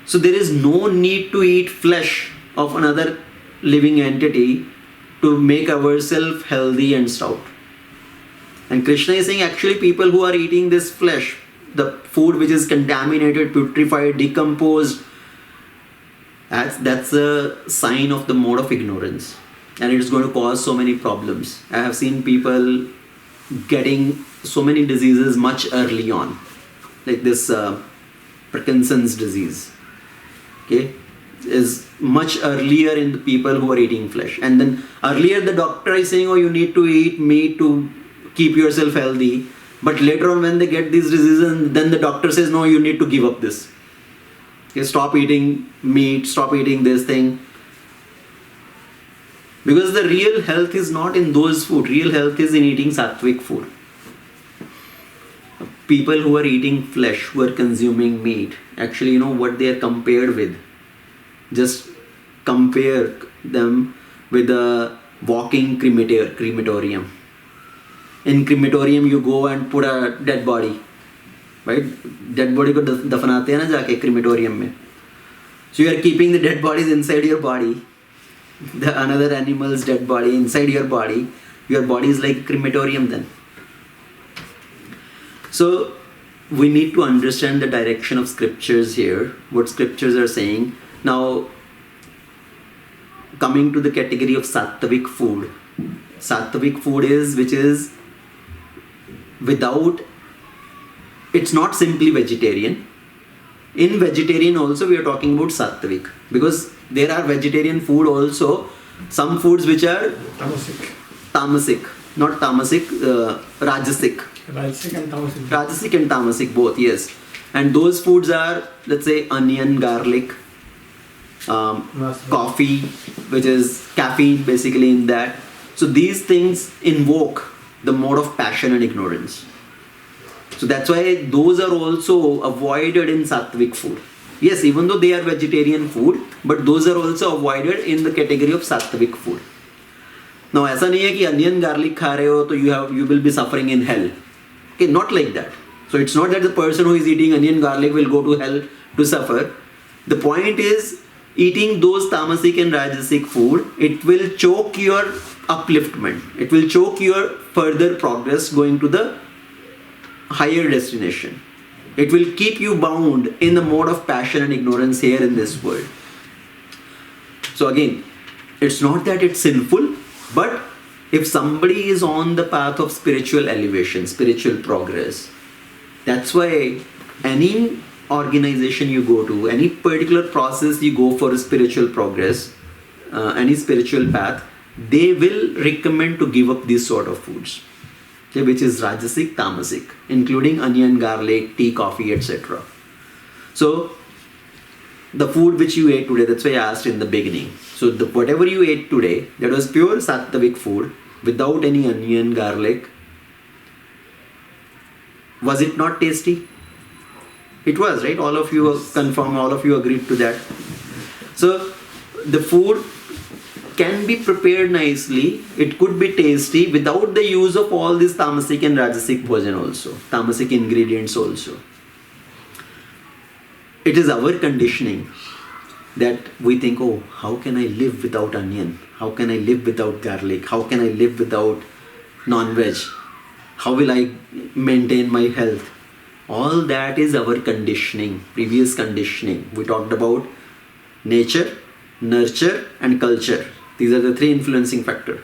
So there is no need to eat flesh of another living entity to make ourselves healthy and stout. And Krishna is saying actually people who are eating this flesh, the food which is contaminated, putrefied, decomposed, that's a sign of the mode of ignorance. And it's going to cause so many problems. I have seen people getting so many diseases much early on. Like this Parkinson's disease. Okay, is much earlier in the people who are eating flesh. And then earlier the doctor is saying, oh, you need to eat meat to keep yourself healthy. But later on when they get these diseases, then the doctor says, no, you need to give up this. Okay, stop eating meat, stop eating this thing. Because the real health is not in those food. Real health is in eating sattvic food. People who are eating flesh, who are consuming meat, actually, you know what they are compared with. Just compare them with a walking crematorium. In crematorium, you go and put a dead body, right? Dead body ko dafanate hai na jaake crematorium mein. So you are keeping the dead bodies inside your body. The another animal's dead body inside your body. Your body is like crematorium then. So we need to understand the direction of scriptures here, what scriptures are saying. Now, coming to the category of sattvic food. Sattvic food is which is without, it's not simply vegetarian. In vegetarian also we are talking about sattvic, because there are vegetarian food also, some foods which are tamasic, not tamasic, rajasic. Rajasic and tamasic. Rajasic and tamasic both, yes. And those foods are, let's say, onion, garlic, coffee, which is caffeine basically in that. So these things invoke the mode of passion and ignorance. So that's why those are also avoided in sattvic food. Yes, even though they are vegetarian food, but those are also avoided in the category of sattvic food. Now, ऐसा नहीं है कि onion garlic खा रहे हो तो you will be suffering in hell. Okay, not like that. So it's not that the person who is eating onion garlic will go to hell to suffer. The point is, eating those tamasic and rajasic food, it will choke your upliftment. It will choke your further progress going to the higher destination. It will keep you bound in the mode of passion and ignorance here in this world. So again, it's not that it's sinful, but if somebody is on the path of spiritual elevation, spiritual progress, that's why any organization you go to, any particular process you go for a spiritual progress, any spiritual path, they will recommend to give up these sort of foods, okay, which is rajasic, tamasic, including onion, garlic, tea, coffee, etc. So the food which you ate today, that's why I asked in the beginning. So whatever you ate today, that was pure sattvic food without any onion, garlic. Was it not tasty? It was, right? All of you confirm, all of you agreed to that. So the food can be prepared nicely, it could be tasty without the use of all these tamasic and rajasic bhojan also, tamasic ingredients also. It is our conditioning that we think, oh, how can I live without onion? How can I live without garlic? How can I live without non-veg? How will I maintain my health? All that is our conditioning, previous conditioning. We talked about nature, nurture and culture. These are the three influencing factors,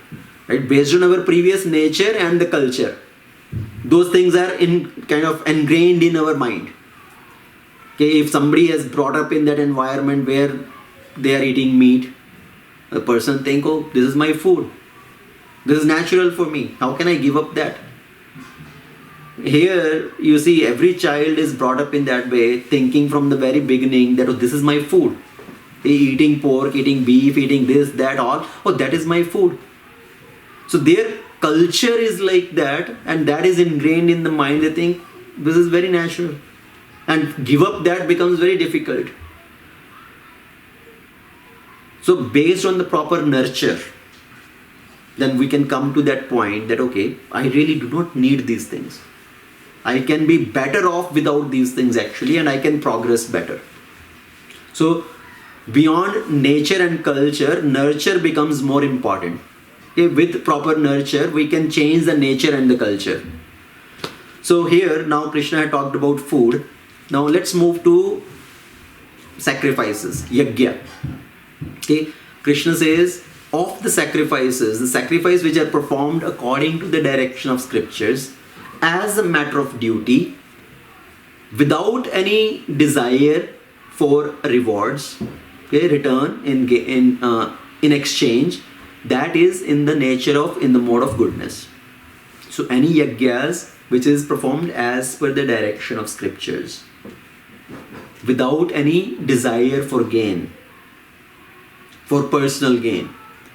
right? Based on our previous nature and the culture. Those things are kind of ingrained in our mind. Okay, if somebody has brought up in that environment where they are eating meat, the person think, oh, this is my food. This is natural for me. How can I give up that? Here, you see, every child is brought up in that way, thinking from the very beginning that, oh, this is my food. Eating pork, eating beef, eating this, that, all. Oh, that is my food. So their culture is like that, and that is ingrained in the mind. They think this is very natural. And give up that becomes very difficult. So based on the proper nurture, then we can come to that point that, okay, I really do not need these things. I can be better off without these things actually, and I can progress better. So beyond nature and culture, nurture becomes more important. Okay, with proper nurture, we can change the nature and the culture. So here, now Krishna had talked about food. Now let's move to sacrifices, yajna. Okay, Krishna says, of the sacrifices, the sacrifice which are performed according to the direction of scriptures, as a matter of duty, without any desire for rewards, okay, return in exchange, that is in the nature of, in the mode of goodness. So any yajnas which is performed as per the direction of scriptures, without any desire for gain, for personal gain,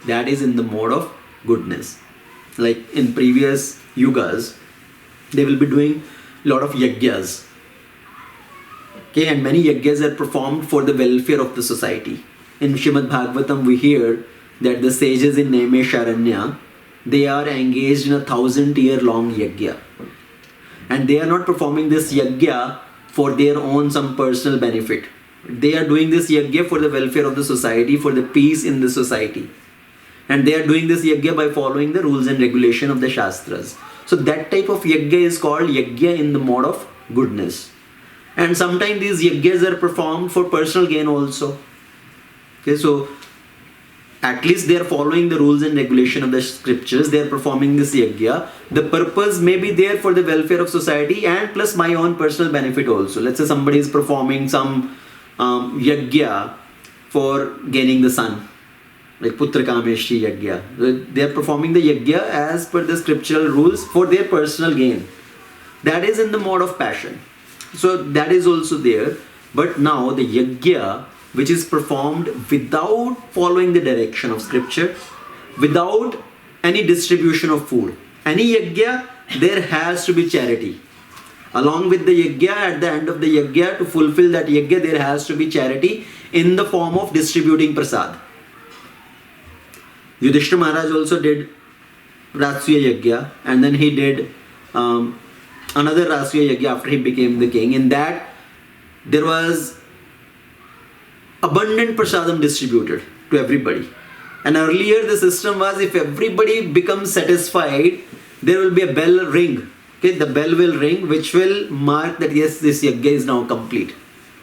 that is in the mode of goodness. Like in previous yugas, they will be doing a lot of yajnas. Okay, and many yajnas are performed for the welfare of the society. In Srimad Bhagavatam, we hear that the sages in Naimesharanya, they are engaged in a 1,000-year-long yajna. And they are not performing this yajna for their own some personal benefit. They are doing this yajna for the welfare of the society, for the peace in the society. And they are doing this yajna by following the rules and regulation of the Shastras. So that type of yajna is called yajna in the mode of goodness. And sometimes these yajnas are performed for personal gain also. Okay, so at least they are following the rules and regulation of the scriptures. They are performing this yajna. The purpose may be there for the welfare of society and plus my own personal benefit also. Let's say somebody is performing some yajna for gaining the son, like Putra Kameshti yajna. They are performing the yajna as per the scriptural rules for their personal gain. That is in the mode of passion. So that is also there. But now the yajna which is performed without following the direction of scripture, without any distribution of food. Any yajna, there has to be charity. Along with the yajna, at the end of the yajna, to fulfill that yajna, there has to be charity in the form of distributing prasad. Yudhishthira Maharaj also did Rajasuya yajna, and then he did another Rajasuya yajna after he became the king. In that, there was abundant prasadam distributed to everybody. And earlier the system was, if everybody becomes satisfied, there will be a bell ring. Okay, the bell will ring, which will mark that yes, this yajna is now complete.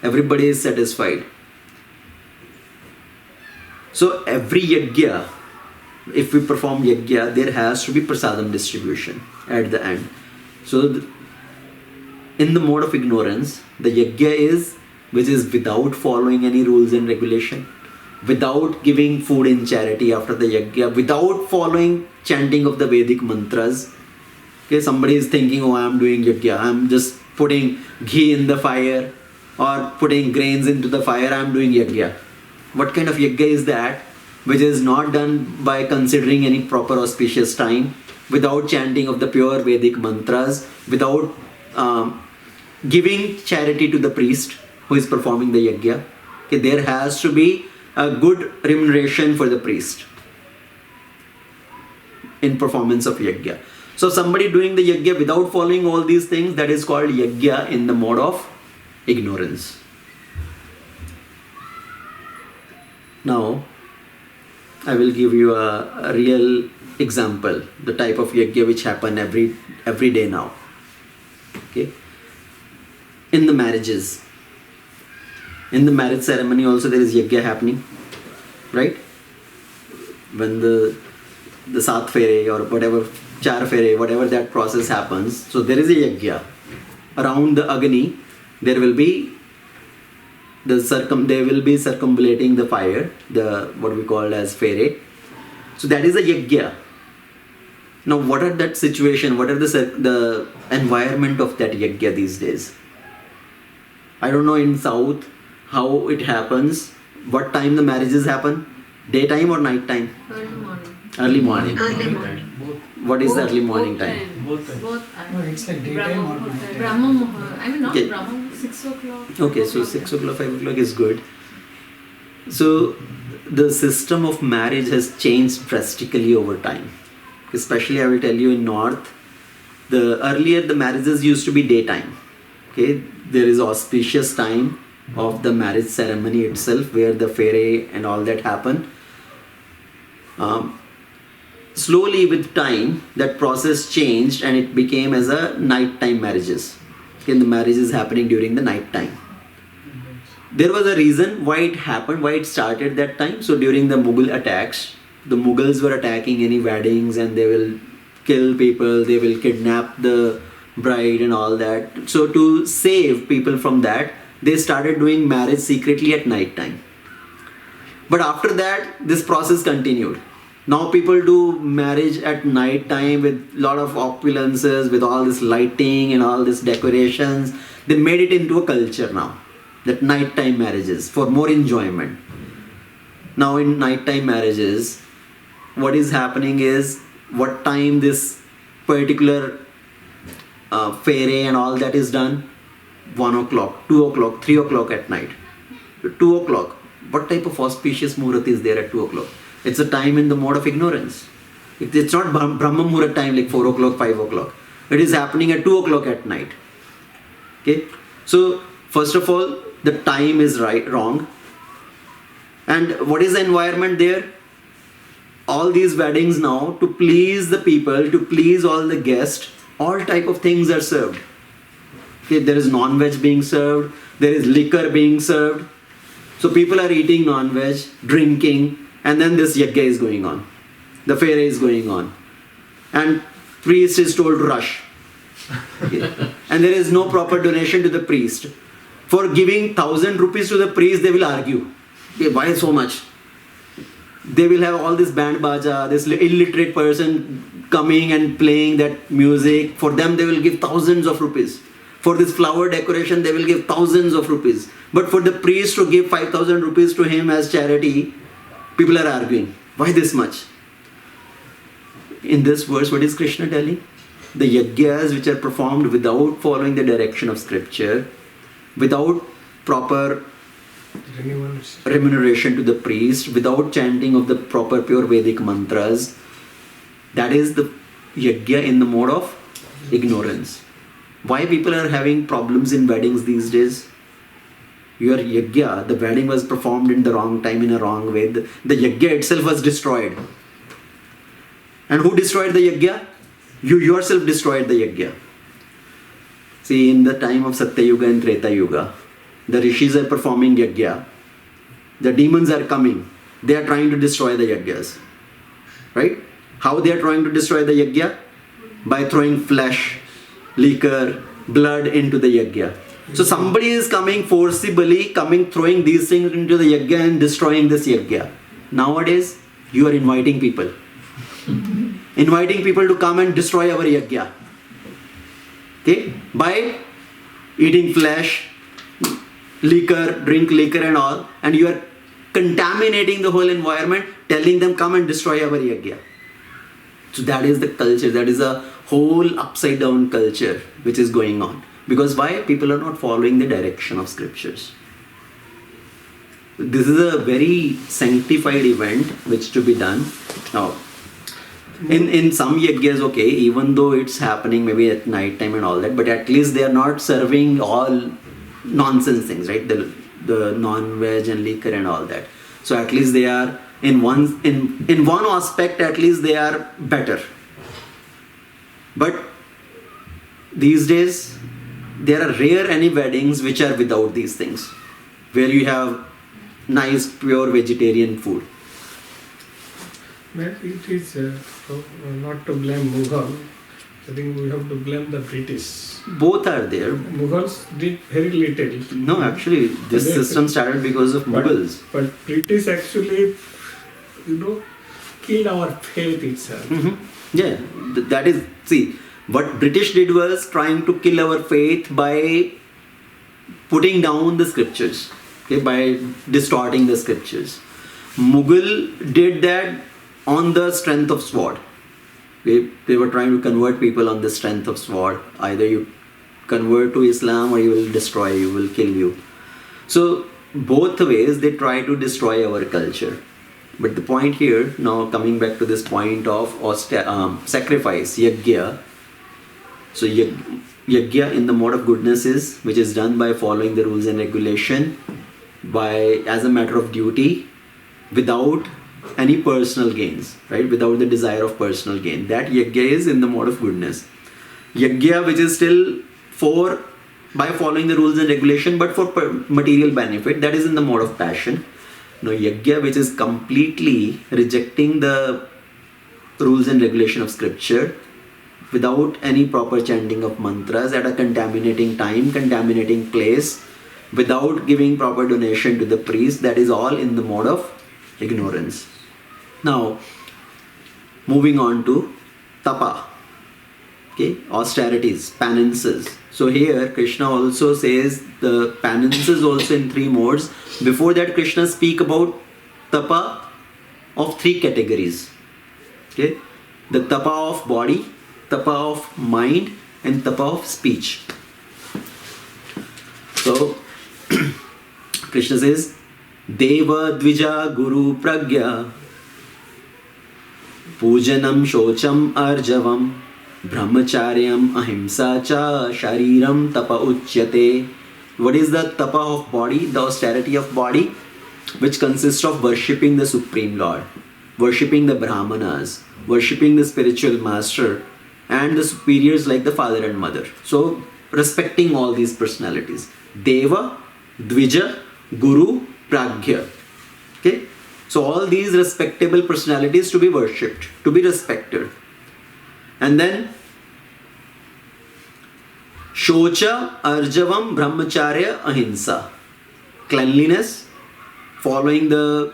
Everybody is satisfied. So every yajna, if we perform yajna, there has to be prasadam distribution at the end. So in the mode of ignorance, the yajna is which is without following any rules and regulation, without giving food in charity after the yajna, without following chanting of the Vedic mantras. Okay, somebody is thinking, oh, I am doing yajna, I am just putting ghee in the fire or putting grains into the fire, I am doing yajna. What kind of yajna is that? Which is not done by considering any proper auspicious time, without chanting of the pure Vedic mantras, without giving charity to the priest who is performing the yajna. Okay, there has to be a good remuneration for the priest in performance of yajna. So somebody doing the yajna without following all these things, that is called yajna in the mode of ignorance. Now, I will give you a real example, the type of yajna which happen every day now. Okay, in the marriages. In the marriage ceremony also there is yajna happening, right? When the saat fere or whatever, char fere, whatever that process happens, so there is a yajna. Around the agni, there will be they will be circumambulating the fire, the what we call as fere. So that is a yajna. Now what are that situation? What are the environment of that yajna these days? I don't know in South how it happens, what time the marriages happen, daytime or night time? Early morning. Early morning. Early morning. What is the early morning time? Both times. Both No, it's like daytime or nighttime. Brahma Muhur. I mean not Okay. Brahma, 6 o'clock. Okay, so 6 o'clock, 5 o'clock is good. So the system of marriage has changed drastically over time. Especially I will tell you in North, earlier the marriages used to be daytime. Okay, there is auspicious time of the marriage ceremony itself where the fere and all that happen. Slowly with time that process changed and it became as a nighttime marriages. Okay, the marriage is happening during the night time. There was a reason why it happened, why it started that time. So during the Mughal attacks, the Mughals were attacking any weddings and they will kill people, they will kidnap the bride and all that. So to save people from that, they started doing marriage secretly at night time. But after that, this process continued. Now people do marriage at night time with lot of opulences, with all this lighting and all this decorations. They made it into a culture now, that nighttime marriages for more enjoyment. Now in nighttime marriages, what is happening is what time this particular fere and all that is done, 1 o'clock, 2 o'clock, 3 o'clock at night. 2 o'clock. What type of auspicious muhurat is there at 2 o'clock? It's a time in the mode of ignorance. It's not Brahma Muhurat time like 4 o'clock, 5 o'clock. It is happening at 2 o'clock at night. Okay? So, first of all, the time is wrong. And what is the environment there? all these weddings now, to please the people, to please all the guests, all type of things are served. Okay, there is non-veg being served, there is liquor being served. So people are eating non-veg, drinking, and then this yajna is going on. The fair is going on. And priest is told to rush. Okay. And there is no proper donation to the priest. For giving 1,000 rupees to the priest, they will argue. Okay, why so much? They will have all this band baja, this illiterate person coming and playing that music. For them, they will give thousands of rupees. For this flower decoration, they will give thousands of rupees. But for the priest to give 5,000 rupees to him as charity, people are arguing. Why this much? In this verse, what is Krishna telling? The yajnas which are performed without following the direction of scripture, without proper remuneration to the priest, without chanting of the proper pure Vedic mantras, that is the yajna in the mode of ignorance. Why people are having problems in weddings these days? Your yajna, the wedding was performed in the wrong time, in a wrong way. The yajna itself was destroyed. And who destroyed the yajna? You yourself destroyed the yajna. See, in the time of Satya Yuga and Treta Yuga, the rishis are performing yajna. The demons are coming. They are trying to destroy the yajnas. Right? How they are trying to destroy the yajna? By throwing flesh, liquor, blood into the yajna. So somebody is coming forcibly, throwing these things into the yajna and destroying this yajna. Nowadays, you are inviting people. Inviting people to come and destroy our yajna. Okay? By eating flesh, liquor, drink liquor and all, and you are contaminating the whole environment, telling them come and destroy our yajna. So that is the culture, that is a whole upside down culture which is going on. Because why? People are not following the direction of scriptures. This is a very sanctified event which to be done. Now, in some yajnas, okay, even though it's happening maybe at night time and all that, but at least they are not serving all nonsense things, right? The non-veg and liquor and all that. So at least they are in one aspect, at least they are better. But these days, there are rare any weddings which are without these things, where you have nice pure vegetarian food. But it is not to blame Mughal. I think we have to blame the British. Both are there. Mughals did very little. No, actually, this system started because of Mughals. But British actually, killed our faith itself. Mm-hmm. Yeah, that is, see, what British did was trying to kill our faith by putting down the scriptures, okay, by distorting the scriptures. Mughal did that on the strength of sword. They were trying to convert people on the strength of sword. Either you convert to Islam or you will destroy you, will kill you. So both ways they try to destroy our culture. But the point here, now coming back to this point of sacrifice, yajna. So yajna in the mode of goodness is, which is done by following the rules and regulation, as a matter of duty, without any personal gains, right? Without the desire of personal gain. That yajna is in the mode of goodness. Yajna which is still by following the rules and regulation, but for material benefit, that is in the mode of passion. Now yajna which is completely rejecting the rules and regulation of scripture, without any proper chanting of mantras, at a contaminating time, contaminating place, without giving proper donation to the priest, that is all in the mode of ignorance. Now, moving on to Tapa, okay, austerities, penances. So here Krishna also says the penances also in three modes. Before that, Krishna speak about Tapa of three categories. Okay, the Tapa of body, Tapa of mind, and Tapa of speech. So Krishna says, Deva Dvija Guru Pragya Pujanam Shocham Arjavam Brahmacharyam Ahimsa Cha Shariram Tapa Uchyate. What is the Tapa of body? The austerity of body, which consists of worshipping the Supreme Lord. worshipping the Brahmanas, worshipping the spiritual master and the superiors like the father and mother. So respecting all these personalities. Deva, Dvija, Guru, Pragya. Okay? So all these respectable personalities to be worshipped, to be respected. And then Shocha, Arjavam, Brahmacharya, Ahimsa. Cleanliness, following the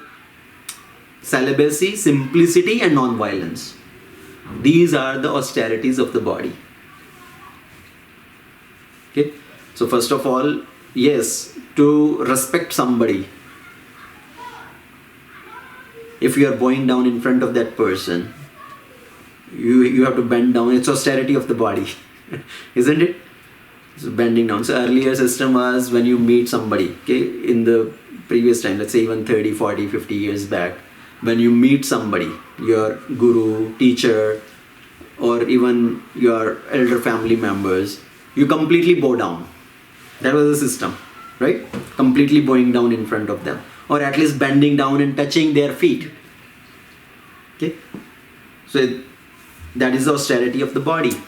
celibacy, simplicity and non-violence. These are the austerities of the body. Okay? So first of all, yes, to respect somebody. If you are bowing down in front of that person, you have to bend down. It's austerity of the body. Isn't it? So bending down. So earlier system was when you meet somebody, okay, in the previous time, let's say even 30, 40, 50 years back, when you meet somebody, your guru, teacher, or even your elder family members, you completely bow down. That was the system, right? Completely bowing down in front of them, or at least bending down and touching their feet. Okay? So that is the austerity of the body.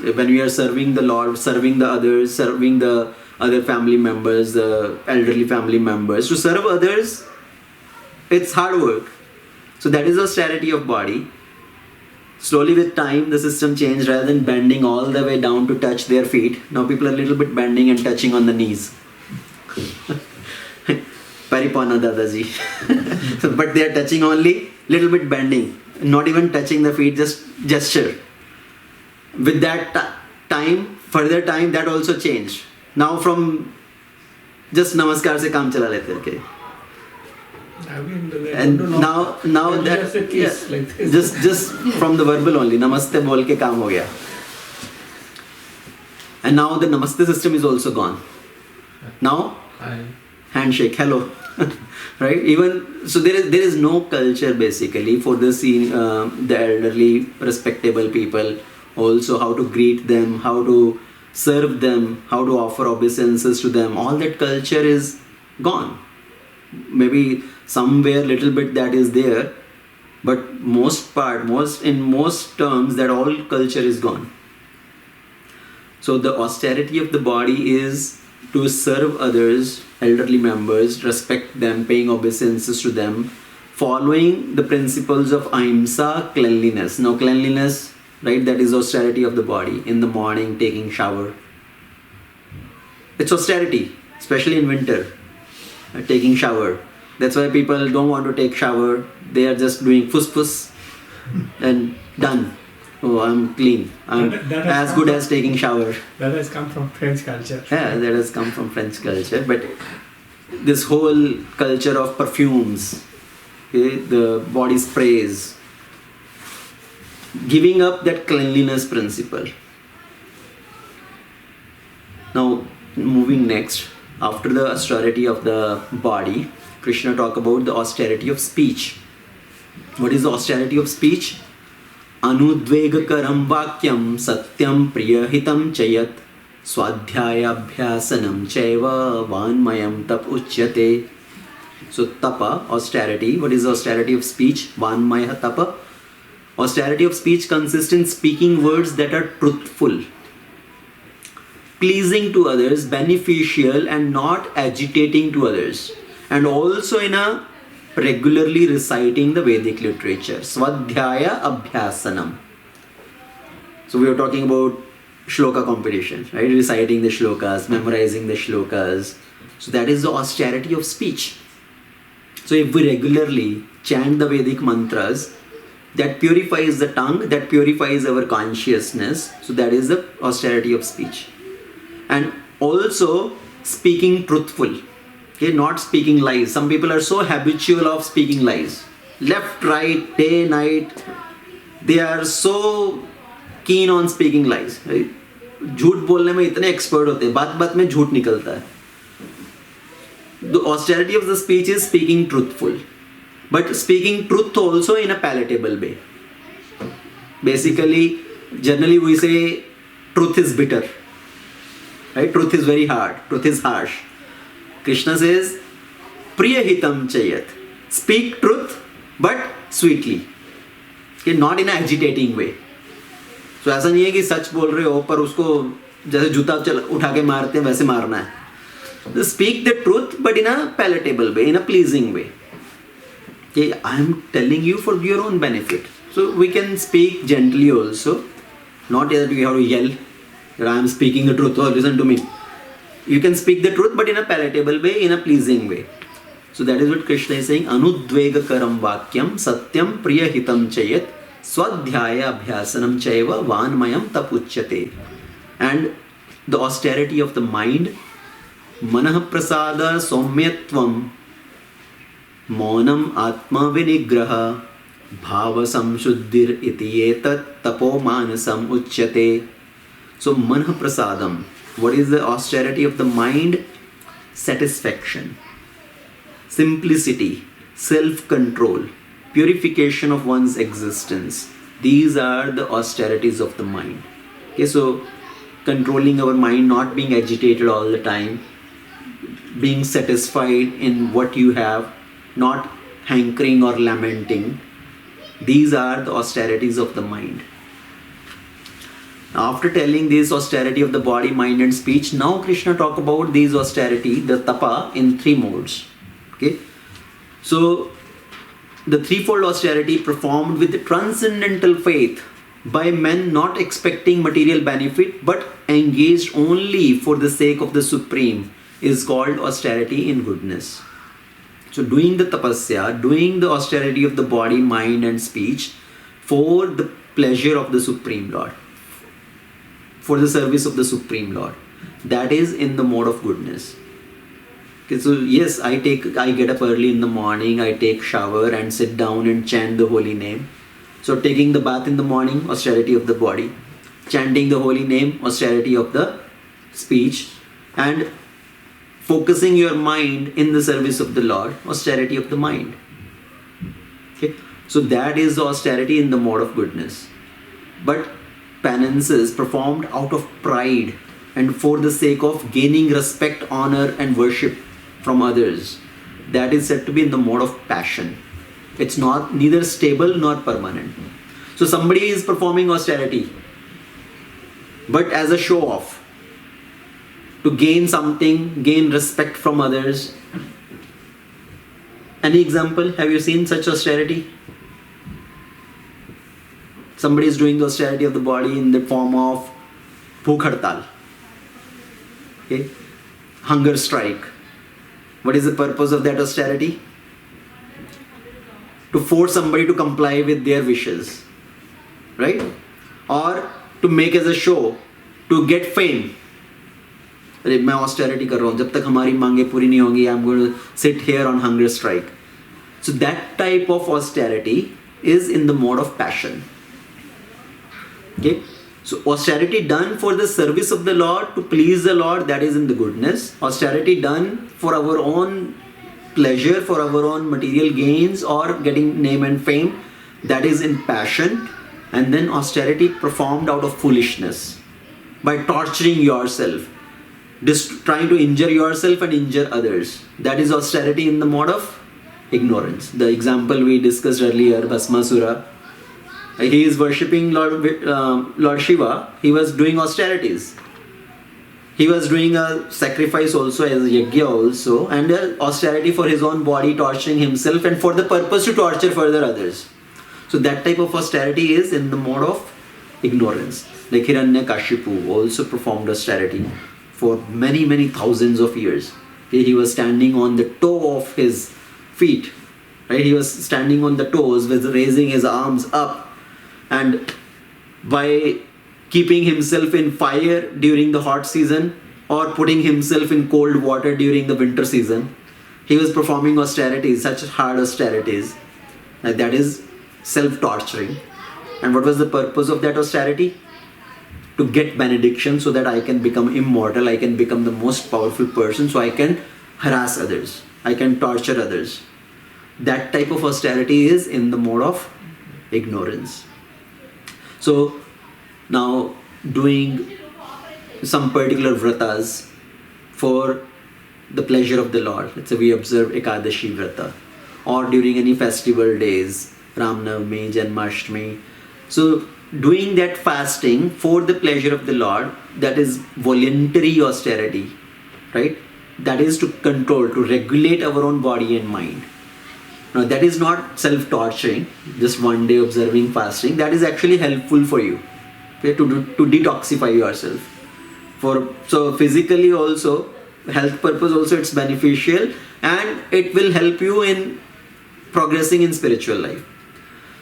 When we are serving the Lord, serving the others, serving the other family members, the elderly family members, to serve others, it's hard work. So that is austerity of body. Slowly with time, the system changed. Rather than bending all the way down to touch their feet, now people are a little bit bending and touching on the knees. Paripana Dadaji. But they are touching only, little bit bending, not even touching the feet, just gesture. With that further time, that also changed. Now from just namaskar se kaam chala lete, okay. I mean, they And don't know. now And that just a kiss like this. just from the verbal only, namaste bol ke kaam ho gaya. And now the namaste system is also gone. Now Hi. handshake, hello. Right? Even so, there is no culture basically for the elderly, respectable people. Also, how to greet them, how to serve them, how to offer obeisances to them. All that culture is gone. Maybe somewhere little bit that is there, but in most terms, that all culture is gone. So the austerity of the body is to serve others, elderly members, respect them, paying obeisances to them, following the principles of ahimsa, cleanliness. Now cleanliness, right, that is austerity of the body. In the morning, taking shower. It's austerity, especially in winter, taking shower. That's why people don't want to take shower. They are just doing fuss and done. Oh, I'm clean. I'm That as good as taking shower. That has come from French culture. Yeah, that has come from French culture. But this whole culture of perfumes, okay, the body sprays, giving up that cleanliness principle. Now, moving next, after the austerity of the body, Krishna talk about the austerity of speech. What is the austerity of speech? Anudvegakaram vakyam satyam priyahitam chayat swadhyayabhyasanam chaiva vanmayam tap uchyate. So tapa, austerity. What is the austerity of speech? Vanmaya tapa. Austerity of speech consists in speaking words that are truthful, pleasing to others, beneficial and not agitating to others, and also in a regularly reciting the Vedic literature. Swadhyaya Abhyasanam. So we are talking about shloka competition, right? Reciting the shlokas, memorizing the shlokas. So that is the austerity of speech. So if we regularly chant the Vedic mantras, that purifies the tongue, that purifies our consciousness. So that is the austerity of speech. And also speaking truthful. Okay, not speaking lies. Some people are so habitual of speaking lies. Left, right, day, night. They are so keen on speaking lies. Right? झूठ बोलने में इतने expert होते हैं, बात में झूठ निकलता है. The austerity of the speech is speaking truthful. But speaking truth also in a palatable way. Basically, generally we say truth is bitter. Right? Truth is very hard. Truth is harsh. Krishna says, Priyahitam chayat. Speak truth, but sweetly. Okay, not in an agitating way. So ऐसा नहीं है कि सच बोल रहे हो पर उसको जैसे जूता उठा के मारते हैं वैसे मारना है. Speak the truth but in a palatable way, in a pleasing way. Okay, I am telling you for your own benefit. So we can speak gently also. Not that we have to yell that I am speaking the truth, or listen to me. You can speak the truth but in a palatable way, in a pleasing way. So that is what Krishna is saying. Anudvegakaram vakyam satyam priyahitam chayat swadhyaya abhyasanam chaiva vanmayam tapuchyate. And the austerity of the mind, manah prasada somyatvam, maunam atma vinigraha, bhava samshuddhir iti etat tapo manasam uchyate. So manah prasadam, what is the austerity of the mind? Satisfaction, simplicity, self-control, purification of one's existence. These are the austerities of the mind. Okay, so controlling our mind, not being agitated all the time, being satisfied in what you have, not hankering or lamenting. These are the austerities of the mind. After telling this austerity of the body, mind and speech, now Krishna talk about these austerity, the tapa, in three modes. Okay, so the threefold austerity performed with transcendental faith by men not expecting material benefit but engaged only for the sake of the Supreme is called austerity in goodness. So doing the tapasya, doing the austerity of the body, mind and speech for the pleasure of the Supreme Lord, for the service of the Supreme Lord, that is in the mode of goodness. Okay, so yes, I get up early in the morning, I take shower and sit down and chant the holy name. So taking the bath in the morning, austerity of the body, chanting the holy name, austerity of the speech, and focusing your mind in the service of the Lord, austerity of the mind. Okay, so that is the austerity in the mode of goodness. But penances performed out of pride and for the sake of gaining respect, honor and worship from others, that is said to be in the mode of passion. It's not neither stable nor permanent. So somebody is performing austerity but as a show off, to gain something, gain respect from others. Any example? Have you seen such austerity? Somebody is doing the austerity of the body in the form of bhukh hartal, okay, hunger strike. What is the purpose of that austerity? To force somebody to comply with their wishes, right? Or to make as a show, to get fame. अरे मैं austerity कर रहा हूँ, जब तक हमारी मांगे पूरी नहीं होंगी, I'm going to sit here on hunger strike. So that type of austerity is in the mode of passion. Okay, so austerity done for the service of the Lord, to please the Lord, that is in the goodness. Austerity done for our own pleasure, for our own material gains or getting name and fame, that is in passion. And then austerity performed out of foolishness, by torturing yourself, trying to injure yourself and injure others. That is austerity in the mode of ignorance. The example we discussed earlier, Bhasmasura, he is worshipping Lord Shiva. He was doing austerities. He was doing a sacrifice also as a yajna also, and austerity for his own body, torturing himself and for the purpose to torture further others. So that type of austerity is in the mode of ignorance. Like Hiranyakashipu also performed austerity for many thousands of years. He was standing on the toe of his feet, right? He was standing on the toes with raising his arms up, and by keeping himself in fire during the hot season or putting himself in cold water during the winter season, he was performing austerities, such hard austerities. That is self-torturing. And what was the purpose of that austerity? To get benediction so that I can become immortal, I can become the most powerful person, so I can harass others, I can torture others. That type of austerity is in the mode of ignorance. So now doing some particular vratas for the pleasure of the Lord. Let's say we observe Ekadashi Vrata, or during any festival days, Ram Navami, Janmashtami. So doing that fasting for the pleasure of the Lord, that is voluntary austerity, right? That is to control, to regulate our own body and mind. Now that is not self-torturing, just one day observing fasting. That is actually helpful for you, okay, to detoxify yourself. So physically also, health purpose also it's beneficial, and it will help you in progressing in spiritual life.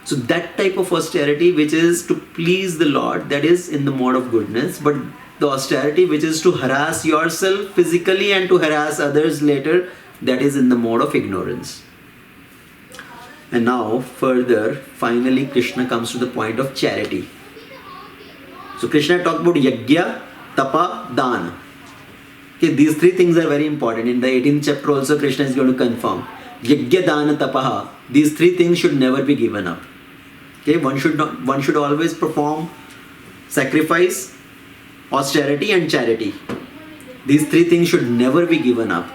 So that type of austerity which is to please the Lord, that is in the mode of goodness. But the austerity which is to harass yourself physically and to harass others later, that is in the mode of ignorance. And now further, finally Krishna comes to the point of charity. So Krishna talked about Yajna, Tapa, Daan. Okay, these three things are very important. In the 18th chapter also Krishna is going to confirm. Yajna, Dana, Tapaha. These three things should never be given up. Okay, one should always perform sacrifice, austerity and charity. These three things should never be given up.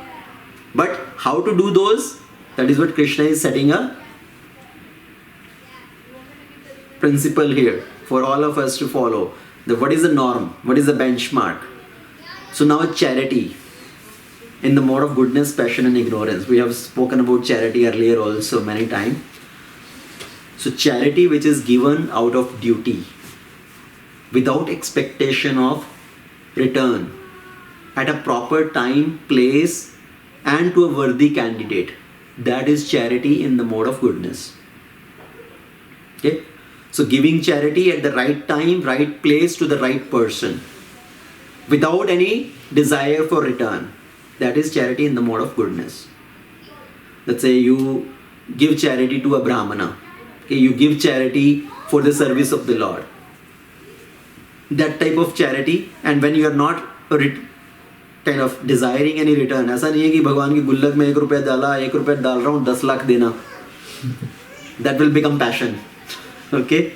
But how to do those? That is what Krishna is setting a principle here for all of us to follow. What is the norm? What is the benchmark? So now charity in the mode of goodness, passion and ignorance. We have spoken about charity earlier also many times. So charity which is given out of duty, without expectation of return, at a proper time, place and to a worthy candidate. That is charity in the mode of goodness. Okay? So giving charity at the right time, right place to the right person, without any desire for return. That is charity in the mode of goodness. Let's say you give charity to a Brahmana. Okay, you give charity for the service of the Lord. That type of charity, and when you are not kind of desiring any return. ऐसा नहीं है कि भगवान की गुल्लक में 1 रुपया डाला, 1 रुपया डाल रहा हूँ, 10 लाख देना. That will become passion. Okay?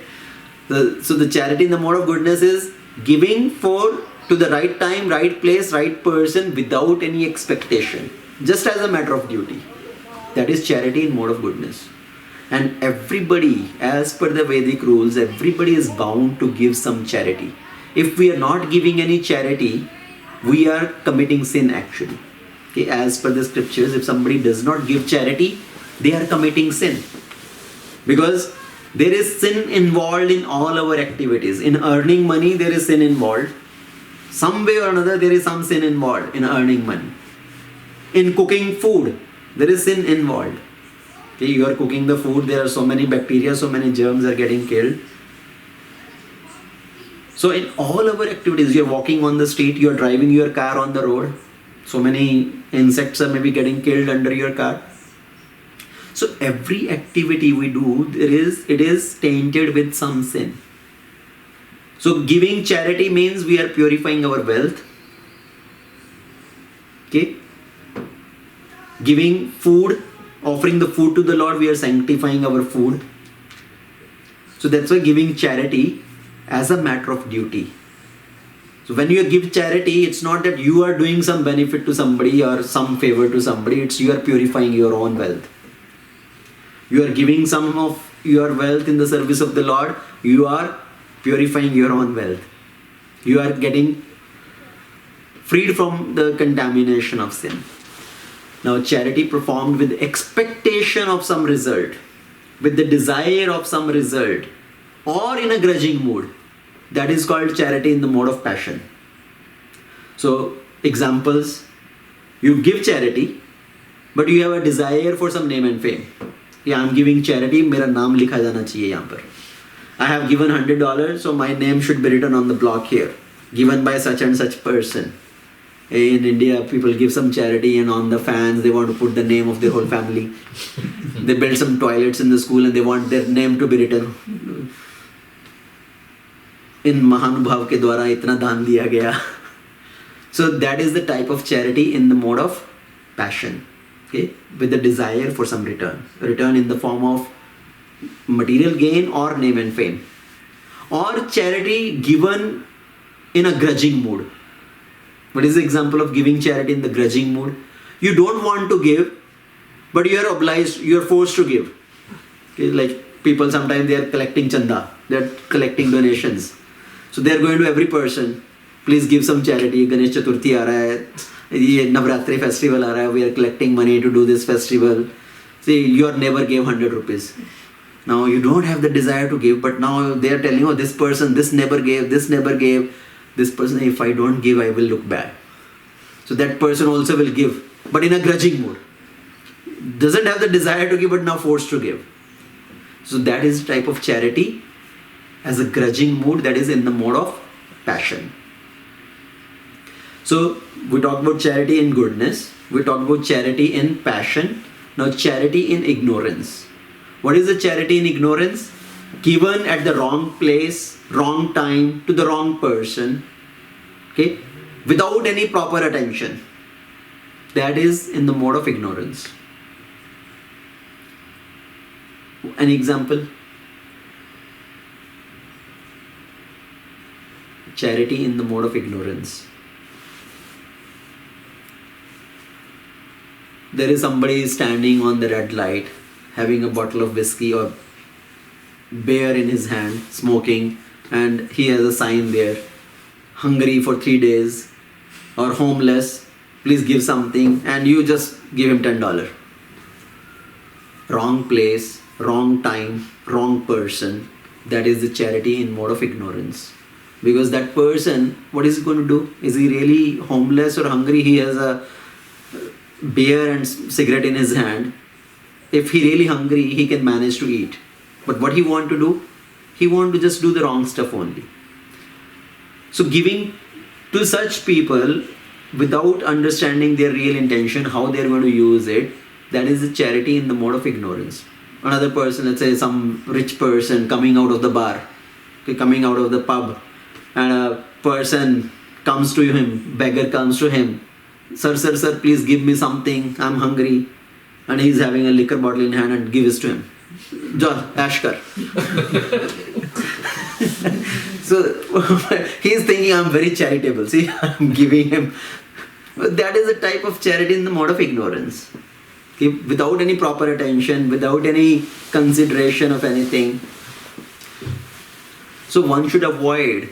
So the charity in the mode of goodness is giving to the right time, right place, right person without any expectation. Just as a matter of duty. That is charity in mode of goodness. And everybody, as per the Vedic rules, everybody is bound to give some charity. If we are not giving any charity, we are committing sin actually. Okay, as per the scriptures, if somebody does not give charity, they are committing sin. Because there is sin involved in all our activities. In earning money, there is sin involved. Some way or another, there is some sin involved in earning money. In cooking food, there is sin involved. Okay, you are cooking the food, there are so many bacteria, so many germs are getting killed. So in all our activities, you are walking on the street, you are driving your car on the road, so many insects are maybe getting killed under your car. So every activity we do, it is tainted with some sin. So giving charity means we are purifying our wealth. Okay? Giving food, offering the food to the Lord, we are sanctifying our food. So that's why giving charity as a matter of duty. So when you give charity, it's not that you are doing some benefit to somebody or some favor to somebody, it's you are purifying your own wealth. You are giving some of your wealth in the service of the Lord, you are purifying your own wealth. You are getting freed from the contamination of sin. Now charity performed with expectation of some result, with the desire of some result, or in a grudging mood, that is called charity in the mode of passion. So examples, you give charity, but you have a desire for some name and fame. Yeah, I'm giving charity, मेरा नाम लिखा जाना चाहिए यहाँ पर. I have given $100, so my name should be written on the block here, given by such and such person. In India, people give some charity and on the fans, they want to put the name of their whole family. They build some toilets in the school and they want their name to be written. In Mahanubhav ke dwara itna daan diya gaya. So that is the type of charity in the mode of passion. Okay? With the desire for some return. Return in the form of material gain or name and fame. Or charity given in a grudging mood. What is the example of giving charity in the grudging mood? You don't want to give, but you are obliged, you are forced to give. Okay, like people sometimes they are collecting chanda, they are collecting donations. So they are going to every person, please give some charity. Ganesh Chaturthi aa raha hai, ye Navratri festival aa raha hai, we are collecting money to do this festival. See, your neighbor gave 100 rupees. Now you don't have the desire to give, but now they are telling you, oh, this person, this neighbor gave, this person, if I don't give, I will look bad. So that person also will give, but in a grudging mood. Doesn't have the desire to give, but now forced to give. So that is type of charity as a grudging mood, that is in the mode of passion. So we talk about charity in goodness, we talk about charity in passion. Now charity in ignorance. What is the charity in ignorance? Given at the wrong place, wrong time, to the wrong person, okay, without any proper attention. That is in the mode of ignorance. An example? Charity in the mode of ignorance. There is somebody standing on the red light, having a bottle of whiskey or beer in his hand, smoking, and he has a sign there, hungry for 3 days, or homeless, please give something, and you just give him $10. Wrong place, wrong time, wrong person. That is the charity in mode of ignorance. Because that person, what is he going to do? Is he really homeless or hungry? He has a beer and cigarette in his hand. If he really hungry, he can manage to eat. But what he want to do? He want to just do the wrong stuff only. So giving to such people without understanding their real intention, how they are going to use it, that is the charity in the mode of ignorance. Another person, let's say some rich person coming out of the bar, okay, coming out of the pub, and a person comes to him, beggar comes to him, sir, please give me something, I'm hungry. And he's having a liquor bottle in hand and gives to him. John, Ashkar. So he's thinking, I'm very charitable. See, I'm giving him. That is a type of charity in the mode of ignorance. Okay? Without any proper attention, without any consideration of anything. So one should avoid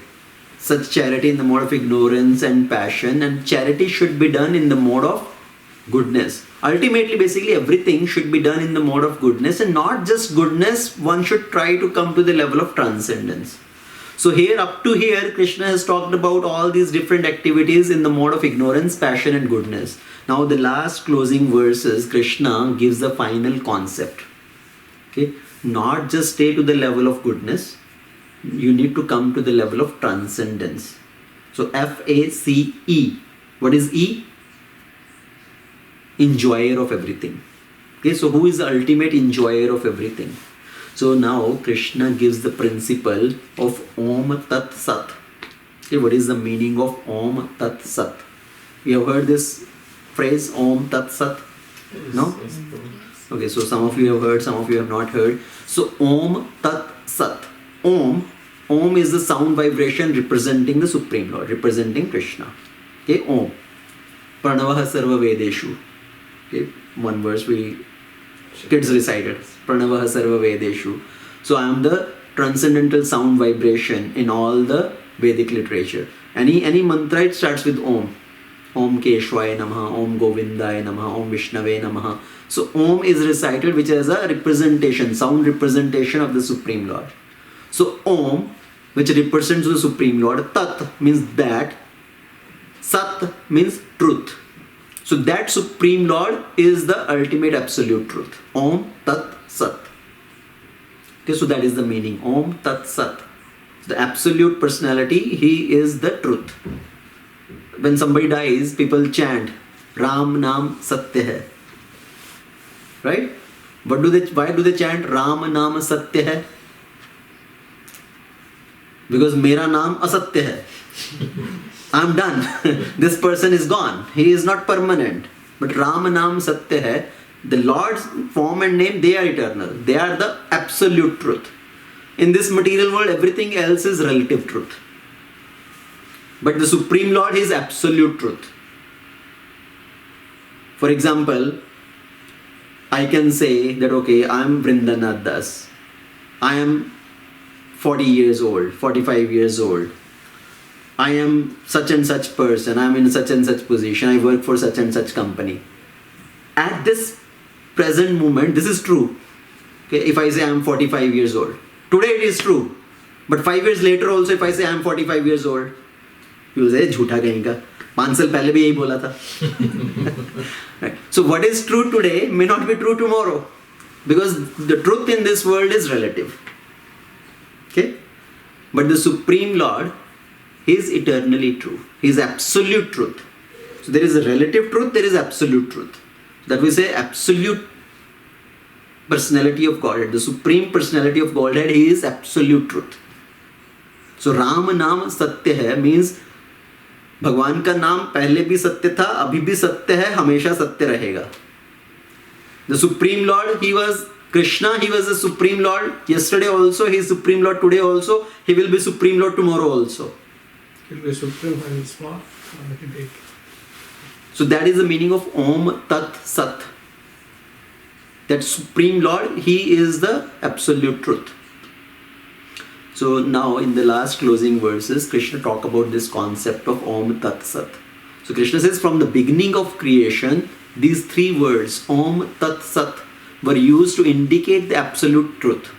such charity in the mode of ignorance and passion, and charity should be done in the mode of goodness. Ultimately, basically everything should be done in the mode of goodness, and not just goodness, one should try to come to the level of transcendence. So here, up to here, Krishna has talked about all these different activities in the mode of ignorance, passion and goodness. Now the last closing verses, Krishna gives the final concept. Okay, not just stay to the level of goodness, you need to come to the level of transcendence. So F-A-C-E. What is E? Enjoyer of everything. Okay, so who is the ultimate enjoyer of everything? So now Krishna gives the principle of Om Tat Sat. Okay, what is the meaning of Om Tat Sat? You have heard this phrase Om Tat Sat? No? Okay, so some of you have heard, some of you have not heard. So Om Tat Sat. Om is the sound vibration representing the Supreme Lord, representing Krishna. Okay, Om. Pranavaha Sarva Vedeshu. Okay, one verse kids recited. Pranavaha Sarva Vedeshu. So I am the transcendental sound vibration in all the Vedic literature. Any mantra, it starts with Om. Om Keshwaya Namaha, Om Govindaya Namaha, Om Vishnave Namaha. So Om is recited, which is a representation, sound representation of the Supreme Lord. So Om, which represents the Supreme Lord, Tat means that, Sat means truth. So that Supreme Lord is the ultimate absolute truth. Om Tat Sat. Okay, so that is the meaning. Om Tat Sat. The absolute personality, he is the truth. When somebody dies, people chant Ram Naam Satya Hai. Right? Why do they chant Ram Naam Satya Hai? Because Mera Naam Asatya Hai. I'm done. This person is gone. He is not permanent. But Ram Naam Satya Hai, the Lord's form and name, they are eternal. They are the absolute truth. In this material world, everything else is relative truth. But the Supreme Lord is absolute truth. For example, I can say that, okay, I'm Vrindanath Das. I am 40 years old, 45 years old. I am such and such person, I am in such and such position, I work for such and such company. At this present moment, this is true. Okay, if I say I am 45 years old, today it is true. But 5 years later also, if I say I am 45 years old, you will say, झूठा कहीं का, 5 साल पहले भी यही बोला था. Right. So what is true today may not be true tomorrow. Because the truth in this world is relative. Okay? But the Supreme Lord, He is eternally true. He is absolute truth. So there is a relative truth, there is absolute truth. That we say absolute personality of Godhead. The Supreme Personality of Godhead, He is absolute truth. So Ram Naam Satya hai means भगवान का नाम पहले भी सत्य था, अभी भी सत्य है, हमेशा सत्य रहेगा. The Supreme Lord, He was Krishna, He was the Supreme Lord. Yesterday also, He is Supreme Lord. Today also, He will be Supreme Lord tomorrow also. He will be supreme when it's small, he big. So that is the meaning of Om Tat Sat. That Supreme Lord, He is the absolute truth. So now in the last closing verses, Krishna talk about this concept of Om Tat Sat. So Krishna says from the beginning of creation, these 3 words, Om Tat Sat, were used to indicate the absolute truth.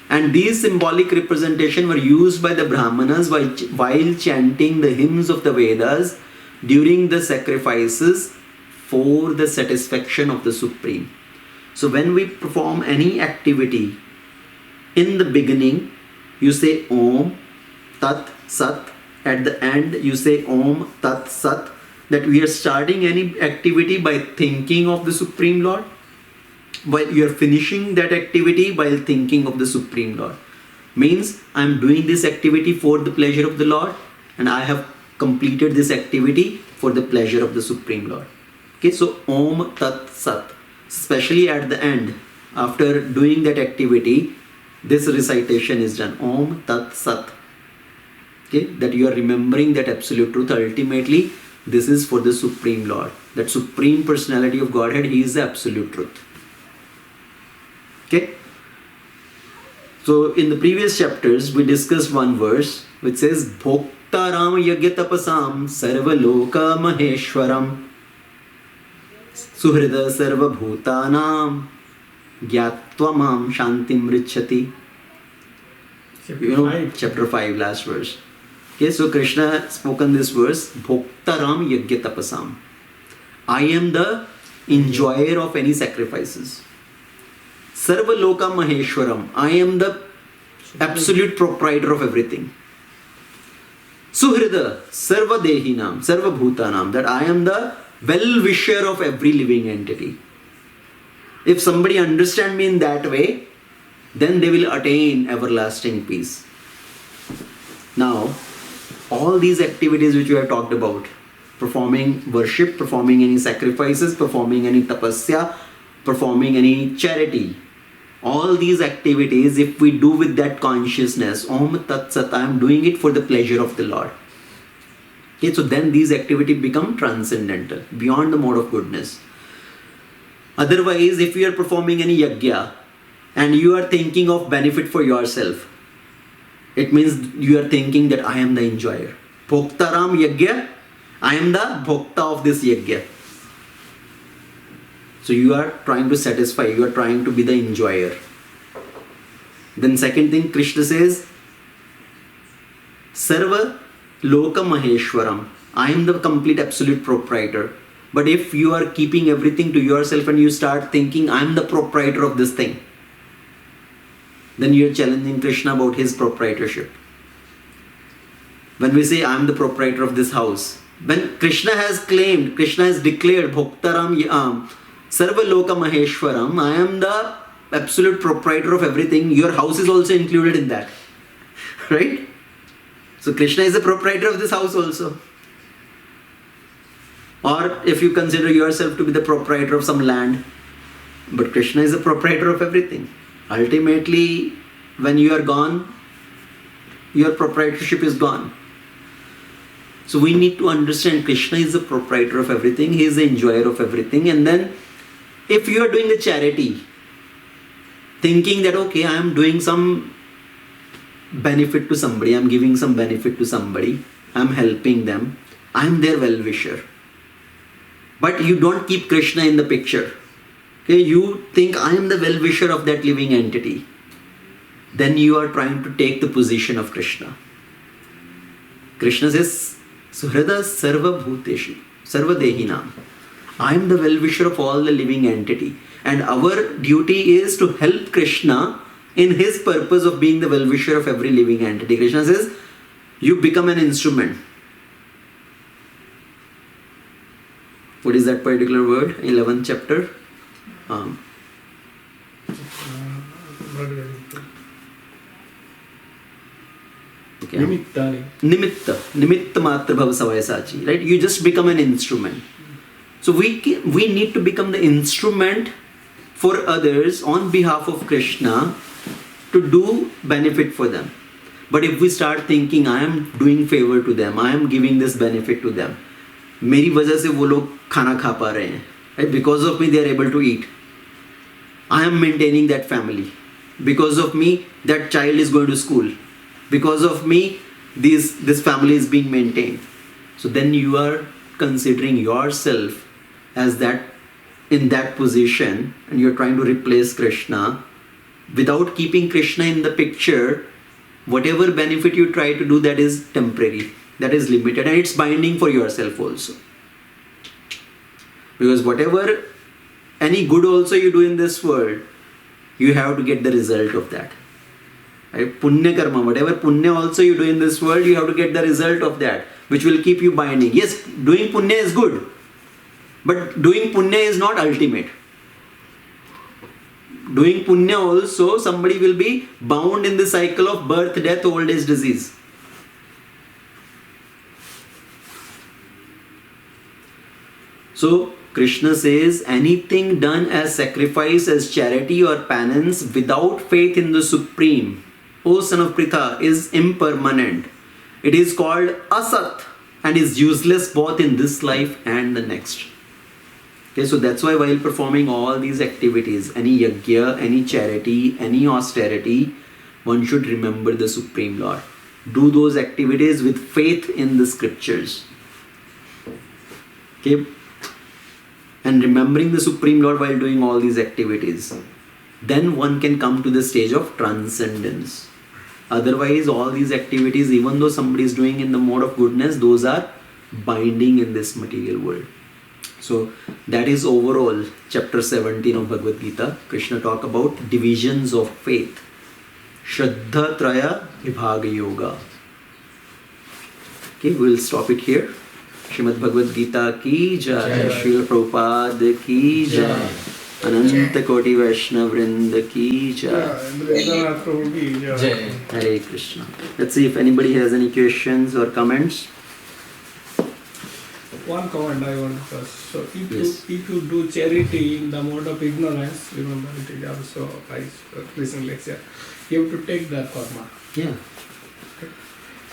And these symbolic representation were used by the Brahmanas while chanting the hymns of the Vedas during the sacrifices for the satisfaction of the Supreme. So when we perform any activity, in the beginning, you say Om Tat Sat. At the end, you say Om Tat Sat. That we are starting any activity by thinking of the Supreme Lord, while you are finishing that activity while thinking of the Supreme Lord. Means I am doing this activity for the pleasure of the Lord, and I have completed this activity for the pleasure of the Supreme Lord. Okay, so Om Tat Sat. Especially at the end, after doing that activity, this recitation is done. Om Tat Sat. Okay, that you are remembering that absolute truth. Ultimately, this is for the Supreme Lord. That Supreme Personality of Godhead, He is the absolute truth. Okay. So in the previous chapters, we discussed one verse which says, Bhoktaram Yagya Tapasam Sarva Loka Maheshwaram Suhrida Sarva Bhutanam Gyatva Mam Shantim Richati. Chapter 5, last verse. Okay, so Krishna spoken this verse, Bhoktaram Yagya Tapasam. I am the enjoyer of any sacrifices. Sarva Loka Maheshwaram. I am the absolute proprietor of everything. Suhrida Sarva Dehinam, Sarva Bhutanam. That I am the well-wisher of every living entity. If somebody understands me in that way, then they will attain everlasting peace. Now, all these activities which we have talked about, performing worship, performing any sacrifices, performing any tapasya, performing any charity, all these activities, if we do with that consciousness, Om Tat Sat, I am doing it for the pleasure of the Lord. Okay, so then these activities become transcendental, beyond the mode of goodness. Otherwise, if you are performing any yajna and you are thinking of benefit for yourself, it means you are thinking that I am the enjoyer. Bhoktaram yajna, I am the bhokta of this yajna. So you are trying to satisfy, you are trying to be the enjoyer. Then second thing, Krishna says, Sarva Loka Maheshwaram. I am the complete absolute proprietor. But if you are keeping everything to yourself and you start thinking, I am the proprietor of this thing, then you are challenging Krishna about His proprietorship. When we say, I am the proprietor of this house, when Krishna has claimed, Krishna has declared, Bhoktaram Sarva Loka Maheshwaram, I am the absolute proprietor of everything, your house is also included in that. Right? So Krishna is the proprietor of this house also. Or if you consider yourself to be the proprietor of some land, but Krishna is the proprietor of everything. Ultimately, when you are gone, your proprietorship is gone. So we need to understand Krishna is the proprietor of everything, He is the enjoyer of everything. And then if you are doing the charity, thinking that okay, I am doing some benefit to somebody, I am giving some benefit to somebody, I am helping them, I am their well-wisher. But you don't keep Krishna in the picture. Okay, you think I am the well-wisher of that living entity. Then you are trying to take the position of Krishna. Krishna says, Suhrada Sarva Bhuteshu, Sarva Dehinam. I am the well-wisher of all the living entity. And our duty is to help Krishna in his purpose of being the well-wisher of every living entity. Krishna says, you become an instrument. What is that particular word? 11th chapter. Okay. Nimitta matra bhava savaya sachi. Right? You just become an instrument. So we need to become the instrument for others on behalf of Krishna to do benefit for them. But if we start thinking, I am doing favor to them, I am giving this benefit to them, मेरी वजह से वो लोग खाना खा पा रहे हैं, right? Because of me they are able to eat. I am maintaining that family. Because of me that child is going to school. Because of me this family is being maintained. So then you are considering yourself as that in that position, and you're trying to replace Krishna. Without keeping Krishna in the picture, whatever benefit you try to do, that is temporary, that is limited, and it's binding for yourself also. Because whatever, any good also you do in this world, you have to get the result of that. Right? Punya karma, whatever punya also you do in this world, you have to get the result of that, which will keep you binding. Yes, doing punya is good, but doing punya is not ultimate. Doing punya also, somebody will be bound in the cycle of birth, death, old age, disease. So Krishna says, anything done as sacrifice, as charity or penance without faith in the Supreme, O son of Pritha, is impermanent. It is called asat and is useless both in this life and the next. Okay, so that's why while performing all these activities, any yajna, any charity, any austerity, one should remember the Supreme Lord. Do those activities with faith in the scriptures. Okay, and remembering the Supreme Lord while doing all these activities, then one can come to the stage of transcendence. Otherwise, all these activities, even though somebody is doing in the mode of goodness, those are binding in this material world. So that is overall chapter 17 of Bhagavad Gita. Krishna talk about divisions of faith. Shraddha Traya Vibhaga Yoga. Okay, we will stop it here. Srimad Bhagavad Gita ki jai, Srila Prabhupada ki jai, Ananta Koti Vaishnava Vrinda ki jai. Vrindanath Prabhu ki jai. Hare Krishna. Let's see if anybody has any questions or comments. One comment I want to ask. So Yes. if you do charity in the mode of ignorance, remember it is also I recent lecture, you have to take that karma. Yeah.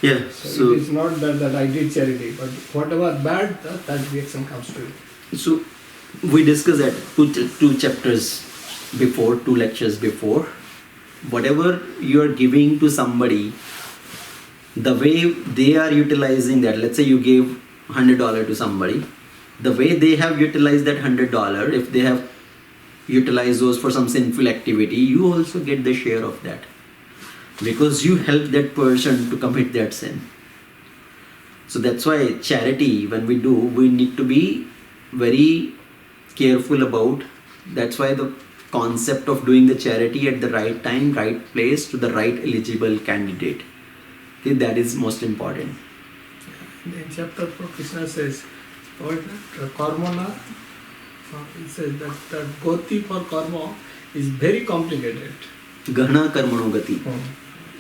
Yeah. So, So it is not that I did charity, but whatever bad, that reaction comes to you. So we discussed that two chapters before, 2 lectures before. Whatever you are giving to somebody, the way they are utilizing that, let's say you gave $100 to somebody, the way they have utilized that $100, if they have utilized those for some sinful activity, you also get the share of that. Because you help that person to commit that sin. So that's why charity, when we do, we need to be very careful about. That's why the concept of doing the charity at the right time, right place, to the right eligible candidate. Okay, that is most important. In chapter 4, Krishna says, what karma, he says that goti for karma is very complicated. Gahana karmano gati.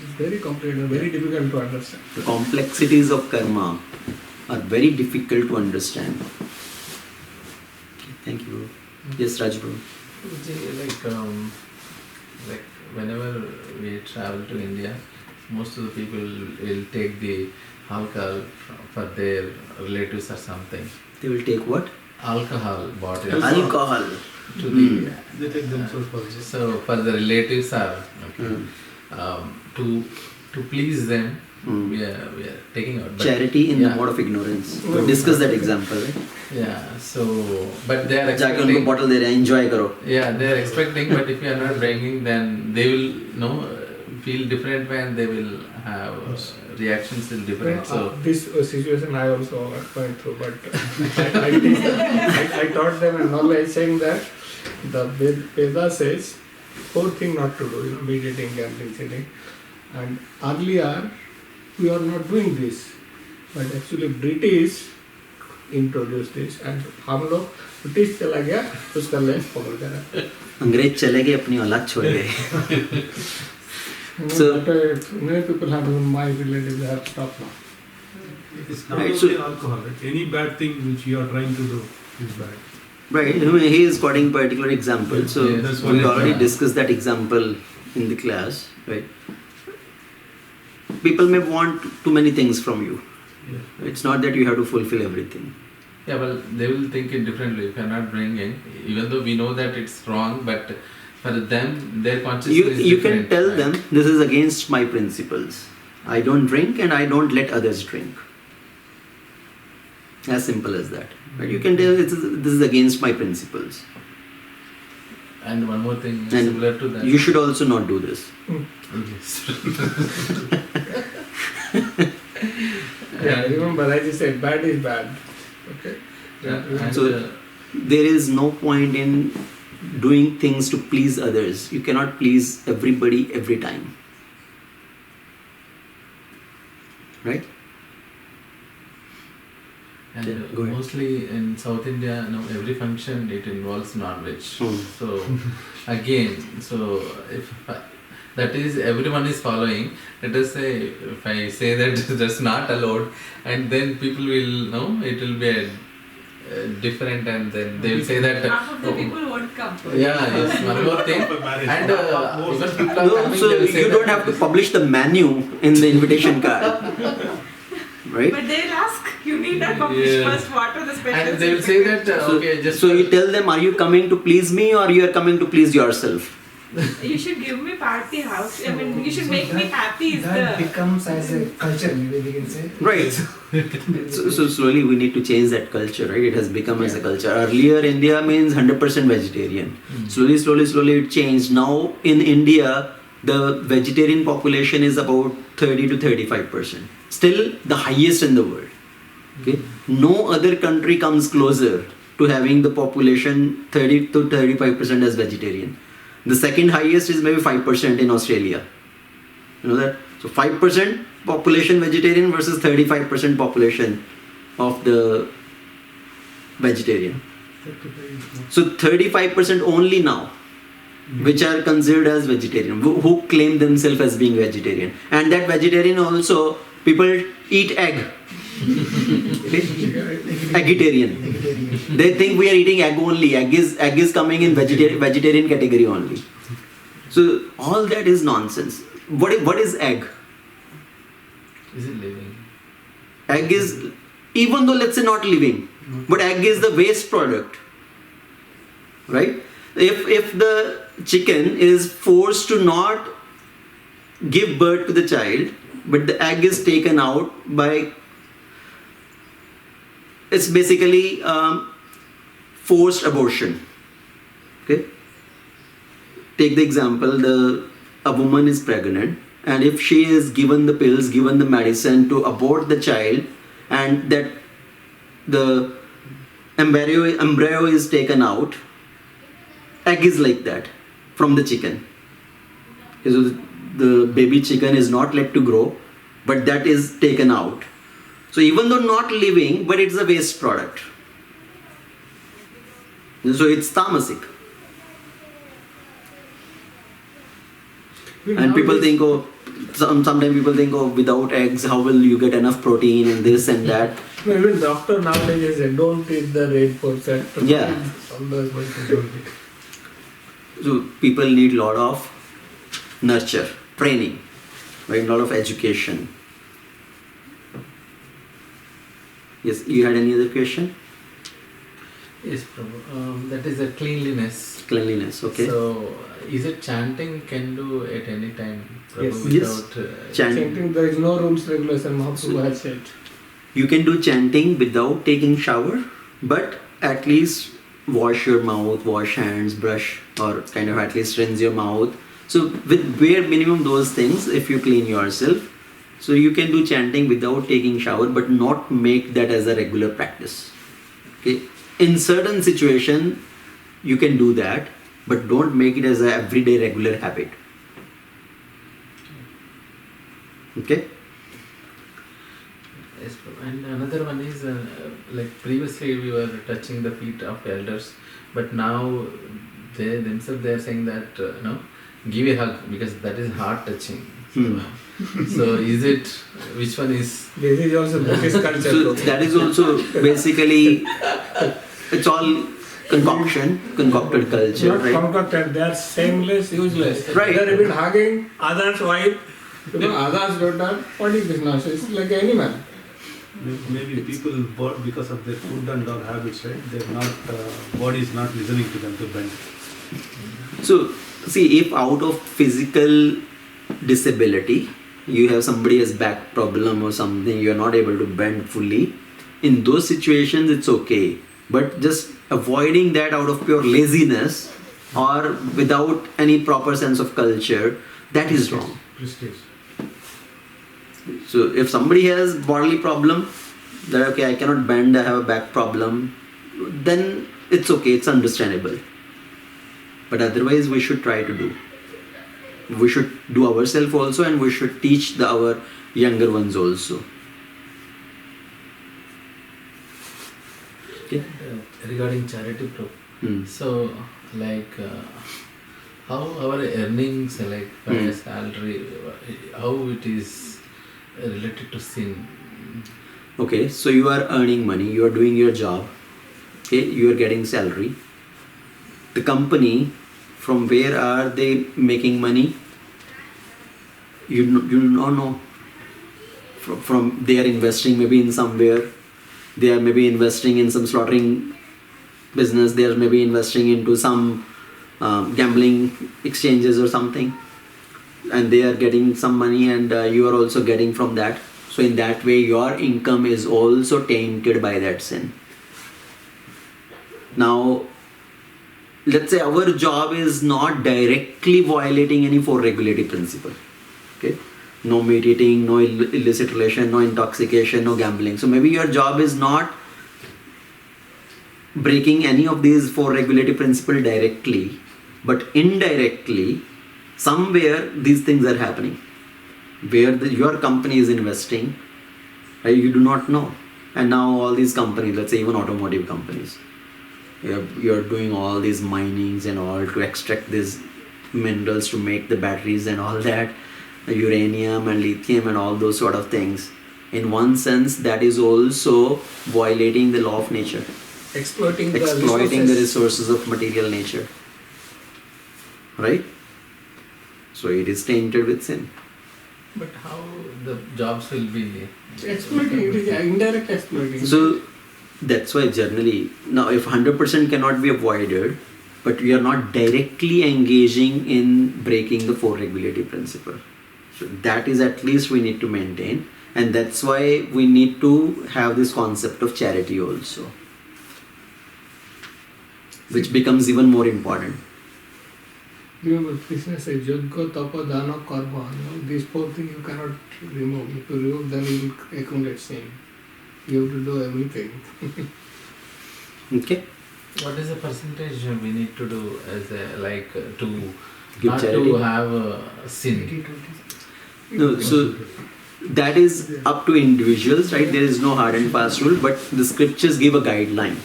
It's very complicated, very difficult to understand. The complexities of karma are very difficult to understand. Okay, thank you. Yes, Rajbro. Like whenever we travel to India, most of the people will take the alcohol for their relatives or something. They will take what? Alcohol bottle. Alcohol. to the. They take themselves for this. So for the relatives are okay. To please them, we are taking out. But Charity in the yeah. mode of ignorance. We discuss that example, right? Yeah. So, but they are जाके उनको expecting. bottle दे रहे हैं, enjoy करो. Yeah, they are expecting, but if you are not bringing, then they will feel different when they will have reactions will different. So This situation I also went through, but I taught them a knowledge saying that the Veda says 4 things not to do, meditating, gambling, sinning. And earlier we are not doing this, but actually British introduced this, and हम लोग British चला गया उसका lens पकड़ कर अंग्रेज चले गए, अपनी औलाद छोड़ गए. So- but many people have, my relatives have stopped now. It's not Right, only so- alcohol. Right? Any bad thing which you are trying to do is bad. Right, I mean, he is quoting particular example. So Yes, that's we what already yeah. discussed that example in the class, right? People may want too many things from you. Yeah. It's not that you have to fulfill everything. yeah, well, they will think it differently. If you are not bringing, even though we know that it's wrong, but for them, their consciousness is You can different, tell right? them this is against my principles. I don't drink and I don't let others drink. As simple as that. But you can tell this is against my principles. And one more thing And similar to that. You should also not do this. Yes. Yeah, remember I just said bad is bad. Okay. Yeah, and, So there is no point in doing things to please others. You cannot please everybody every time. Right? And Yeah, go ahead. mostly in South India, every function it involves non-veg. Hmm. So again, if that is everyone is following. Let us say if I say that that's not allowed, and then people will know it will be different, and then they will say that. Half of the people won't come. Yeah, yes, one more thing. For marriage. And even people are No, coming, so they will say you that don't have to publish the menu in the invitation card. Right? But they'll ask, you need to publish Yeah. first what are the specials. And they will say that okay, just So you tell them, are you coming to please me or you are coming to please yourself? You should give me party house. I mean, you should make me happy. Is That the becomes as a culture, maybe we can say. Right. So slowly we need to change that culture, right? It has become as a culture. Earlier India means 100% vegetarian. Slowly it changed. Now in India, the vegetarian population is about 30 to 35%. Still the highest in the world. Okay? No other country comes closer to having the population 30 to 35% as vegetarian. The second highest is maybe 5% in Australia. You know that? So 5% population vegetarian versus 35% population of the vegetarian. So 35% only now, which are considered as vegetarian, who claim themselves as being vegetarian. And that vegetarian also, people eat egg. Okay? Vegetarian. They think we are eating egg only. Egg is coming in vegetarian category only. So all that is nonsense. What is egg? is it living? Egg is, even though let's say not living, but egg is the waste product. Right? If the chicken is forced to not give birth to the child, but the egg is taken out by, it's basically forced abortion. Okay? Take the example, a woman is pregnant, and if she is given the pills, given the medicine to abort the child, and that the embryo is taken out, egg is like that from the chicken. Okay, so the baby chicken is not let to grow, but that is taken out. So even though not living, but it's a waste product. So it's tamasic. And people think, sometimes people think, without eggs, how will you get enough protein and this and that? Even doctor nowadays say don't eat the red portion. Yeah. So people need a lot of nurture, training, right? A lot of education. Yes, you had any other question? Yes, Prabhu. That is a cleanliness. Cleanliness, okay. So, is it chanting can do at any time, Prabhu, Yes. without... Chanting, there is no rules, regulation, Mahaprabhu has said. You can do chanting without taking shower, but at least wash your mouth, wash hands, brush, or kind of at least rinse your mouth. So with bare minimum those things, if you clean yourself, so you can do chanting without taking shower, but not make that as a regular practice. Okay. In certain situation, you can do that, but don't make it as a everyday regular habit. Okay. Yes, Prabhu. And another one is like previously we were touching the feet of elders, but now they themselves they are saying that no, give a hug because that is heart touching. So is it which one is? This is also British culture. So that is also basically it's all concocted culture, Not right? concocted, they are shameless, useless. Right. They are even hugging others' wife, others' daughter. What is this nonsense? It's like animal. Maybe people because of their food and all habits, right? They're not body is not listening to them to bend. So see, if out of physical disability you have somebody has back problem or something, you are not able to bend fully, in those situations it's okay, but just avoiding that out of pure laziness or without any proper sense of culture, that is wrong. Prestige. So if somebody has bodily problem, that okay, I cannot bend, I have a back problem, then it's okay, it's understandable. But otherwise we should try to do. We should do ourselves also, and we should teach our younger ones also. Okay. Regarding charity, Prabhu. So like how our earnings like per salary, how it is related to sin. Okay, so you are earning money, you are doing your job, okay, you are getting salary. The company, from where are they making money? You don't know. From they are investing maybe in somewhere, they are maybe investing in some slaughtering business, they are maybe investing into some gambling exchanges or something, and they are getting some money, and you are also getting from that. So in that way your income is also tainted by that sin. Now let's say our job is not directly violating any four regulative principle. Okay, no meat eating, no illicit relation, no intoxication, no gambling. So maybe your job is not breaking any of these four regulative principles directly, but indirectly somewhere these things are happening where your company is investing, right? You do not know. And now all these companies, let's say even automotive companies, you're doing all these minings and all to extract these minerals to make the batteries and all that, uranium and lithium and all those sort of things. In one sense, that is also violating the law of nature, Exploiting the resources of material nature, right? So it is tainted with sin. But how the jobs will be Exploiting, it is indirect exploiting. So that's why generally, now if 100% cannot be avoided, but we are not directly engaging in breaking the four regulative principle. So that is at least we need to maintain, and that's why we need to have this concept of charity also, which becomes even more important. Remember, Krishna says, Yajna, Tapa, Dana, Karma. These four things you cannot remove. If you remove, then you will accumulate sin. You have to do everything. Okay? what is the percentage we need to do as a like to Give not charity? to have a sin? No, so that is up to individuals, right? There is no hard and fast rule, but the scriptures give a guideline.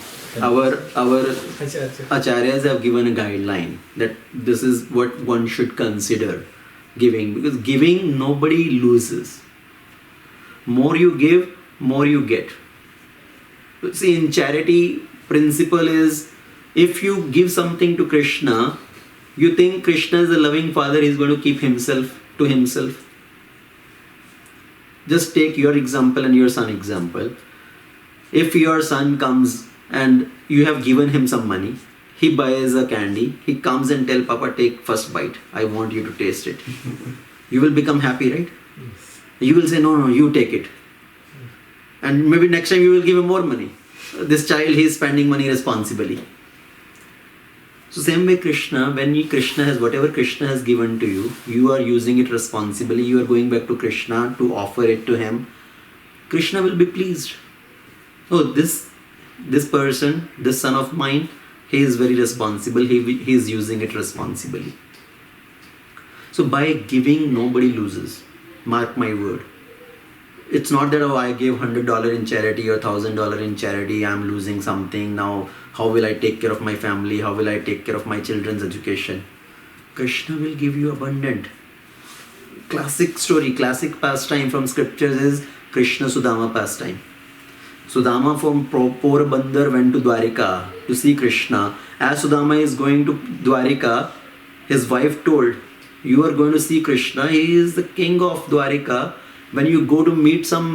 Our acharyas have given a guideline that this is what one should consider giving, because giving nobody loses. More you give, more you get. See, in charity, principle is if you give something to Krishna, you think Krishna is a loving father, he is going to keep himself to himself. Just take your example and your son example. If your son comes and you have given him some money. He buys a candy. He comes and tell Papa, take first bite. I want you to taste it. You will become happy, right? You will say, no, you take it. And maybe next time you will give him more money. This child, he is spending money responsibly. So same way Krishna, when Krishna has, whatever Krishna has given to you, you are using it responsibly. You are going back to Krishna to offer it to him. Krishna will be pleased. Oh, this person, this son of mine, he is very responsible. He is using it responsibly. So by giving, nobody loses. Mark my word. It's not that, oh, I gave $100 in charity or $1,000 in charity, I'm losing something. Now, how will I take care of my family? How will I take care of my children's education? Krishna will give you abundant. Classic story, classic pastime from scriptures is Krishna Sudama pastime. Sudama from Porabandar went to Dwarika to see Krishna. As Sudama is going to Dwarika, his wife told, you are going to see Krishna. He is the king of Dwarika. When you go to meet such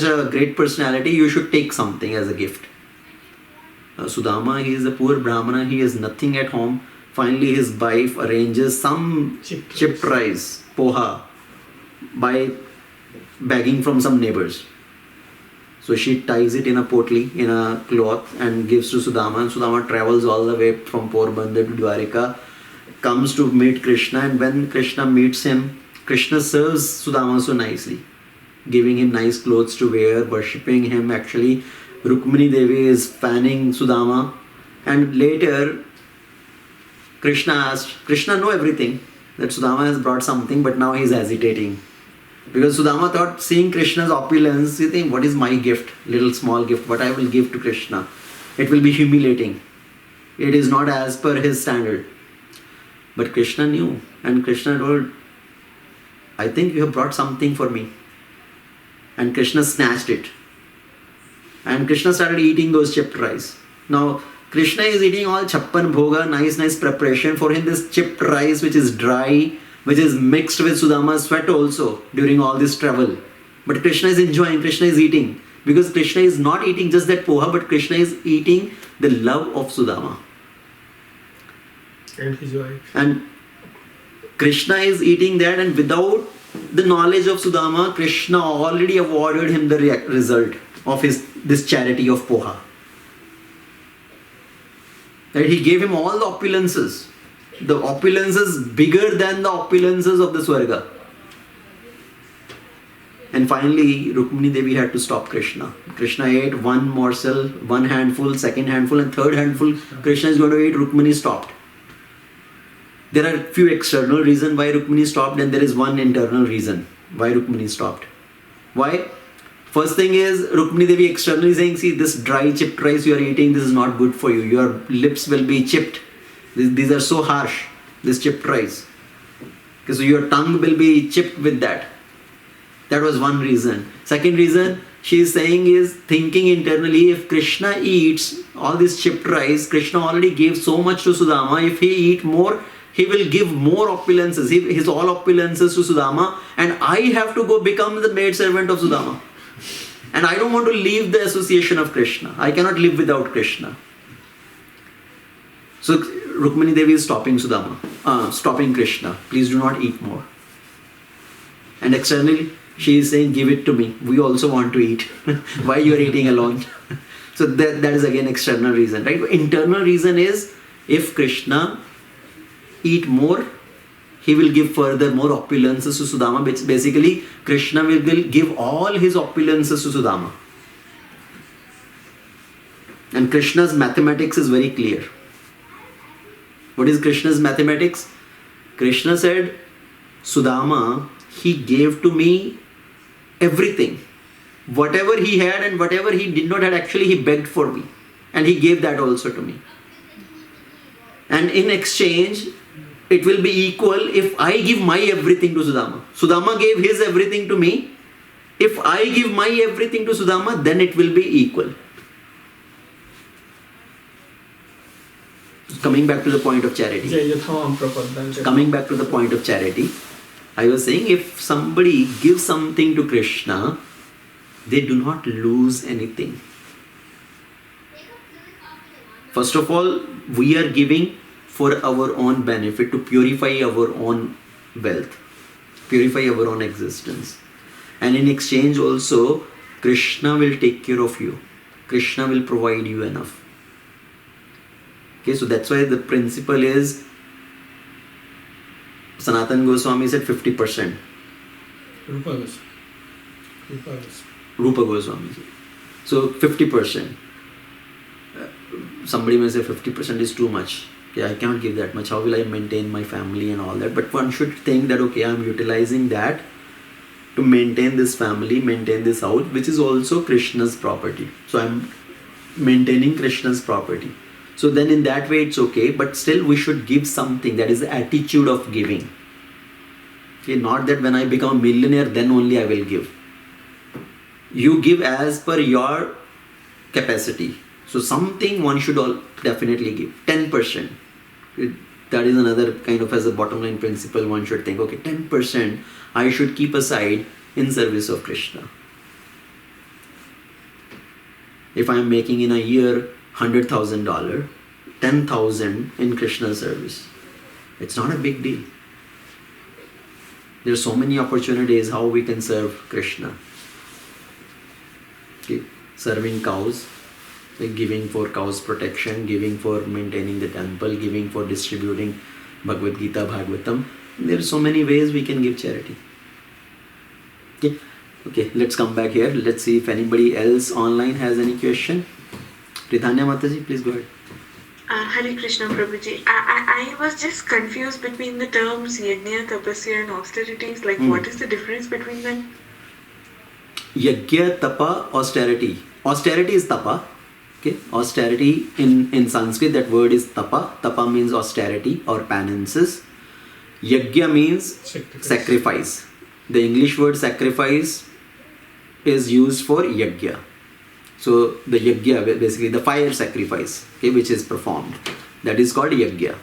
a great personality, you should take something as a gift. Sudama, he is a poor Brahmana. He has nothing at home. Finally, his wife arranges some chipped rice, poha, by begging from some neighbors. So she ties it in a potli, in a cloth, and gives to Sudama. And Sudama travels all the way from Porabandar to Dwarika, comes to meet Krishna, and when Krishna meets him, Krishna serves Sudama so nicely, giving him nice clothes to wear, worshipping him. Actually, Rukmini Devi is fanning Sudama, and later Krishna asked, Krishna know everything, that Sudama has brought something, but now he is hesitating. Because Sudama thought, seeing Krishna's opulence, you think, what is my gift? Little small gift, what I will give to Krishna? It will be humiliating. It is not as per his standard. But Krishna knew, and Krishna told, I think you have brought something for me. And Krishna snatched it. And Krishna started eating those chipped rice. Now, Krishna is eating all chappan bhoga, nice preparation. For him, this chipped rice, which is dry, which is mixed with Sudama's sweat also during all this travel. But Krishna is enjoying, Krishna is eating. Because Krishna is not eating just that poha, but Krishna is eating the love of Sudama. And his wife. And Krishna is eating that, and without the knowledge of Sudama, Krishna already awarded him the result of this charity of poha. That he gave him all the opulences. The opulences bigger than the opulences of the Swarga. And finally, Rukmini Devi had to stop Krishna. Krishna ate one morsel, one handful, second handful, and third handful. Krishna is going to eat, Rukmini stopped. There are few external reasons why Rukmini stopped, and there is one internal reason why Rukmini stopped. Why? First thing is, Rukmini Devi externally saying, see, this dry chipped rice you are eating, this is not good for you. Your lips will be chipped. These are so harsh, this chipped rice. Okay, so your tongue will be chipped with that. That was one reason. Second reason, she is saying is, thinking internally, if Krishna eats all this chipped rice, Krishna already gave so much to Sudama. If he eat more, he will give more opulences, his all opulences to Sudama, and I have to go become the maid servant of Sudama. And I don't want to leave the association of Krishna. I cannot live without Krishna. So Rukmini Devi is stopping stopping Krishna. Please do not eat more. And externally, she is saying, give it to me. We also want to eat. Why you are eating alone? So that is again external reason, right? Internal reason is, if Krishna eat more, he will give further more opulences to Sudama. Basically, Krishna will give all his opulences to Sudama. And Krishna's mathematics is very clear. What is Krishna's mathematics? Krishna said, Sudama, he gave to me everything. Whatever he had and whatever he did not have, actually he begged for me. And he gave that also to me. And in exchange, it will be equal if I give my everything to Sudama. Sudama gave his everything to me. If I give my everything to Sudama, then it will be equal. Coming back to the point of charity. Coming back to the point of charity, I was saying, if somebody gives something to Krishna, they do not lose anything. First of all, we are giving for our own benefit, to purify our own wealth, purify our own existence. And in exchange also, Krishna will take care of you. Krishna will provide you enough. Okay, so that's why the principle is, Sanatana Goswami said 50%. Rupa Goswami. Rupa Goswami. Rupa Goswami. So 50%. Somebody may say 50% is too much. Okay, I cannot give that much. How will I maintain my family and all that? But one should think that, okay, I am utilizing that to maintain this family, maintain this house, which is also Krishna's property. So I am maintaining Krishna's property. So then in that way it's okay, but still we should give something. That is the attitude of giving. Okay, not that when I become a millionaire, then only I will give. You give as per your capacity. So something one should all definitely give. 10%. That is another kind of, as a bottom line principle, one should think, okay, 10% I should keep aside in service of Krishna. If I am making in a year $100,000, 10,000 in Krishna service, it's not a big deal. There are so many opportunities how we can serve Krishna. Okay. Serving cows, like giving for cows protection, giving for maintaining the temple, giving for distributing Bhagavad Gita, Bhagavatam. There are so many ways we can give charity. Okay, let's come back here. Let's see if anybody else online has any question. Pritanya Mataji, please go ahead. Hare Krishna Prabhuji. I was just confused between the terms Yajna, Tapasya and Austerities. Like, what is the difference between them? Yajna, Tapa, Austerity. Austerity is Tapa. Okay, austerity in Sanskrit, that word is Tapa. Tapa means austerity or penances. Yajna means sacrifice. The English word sacrifice is used for Yajna. So the Yajna, basically the fire sacrifice, okay, which is performed, that is called Yajna.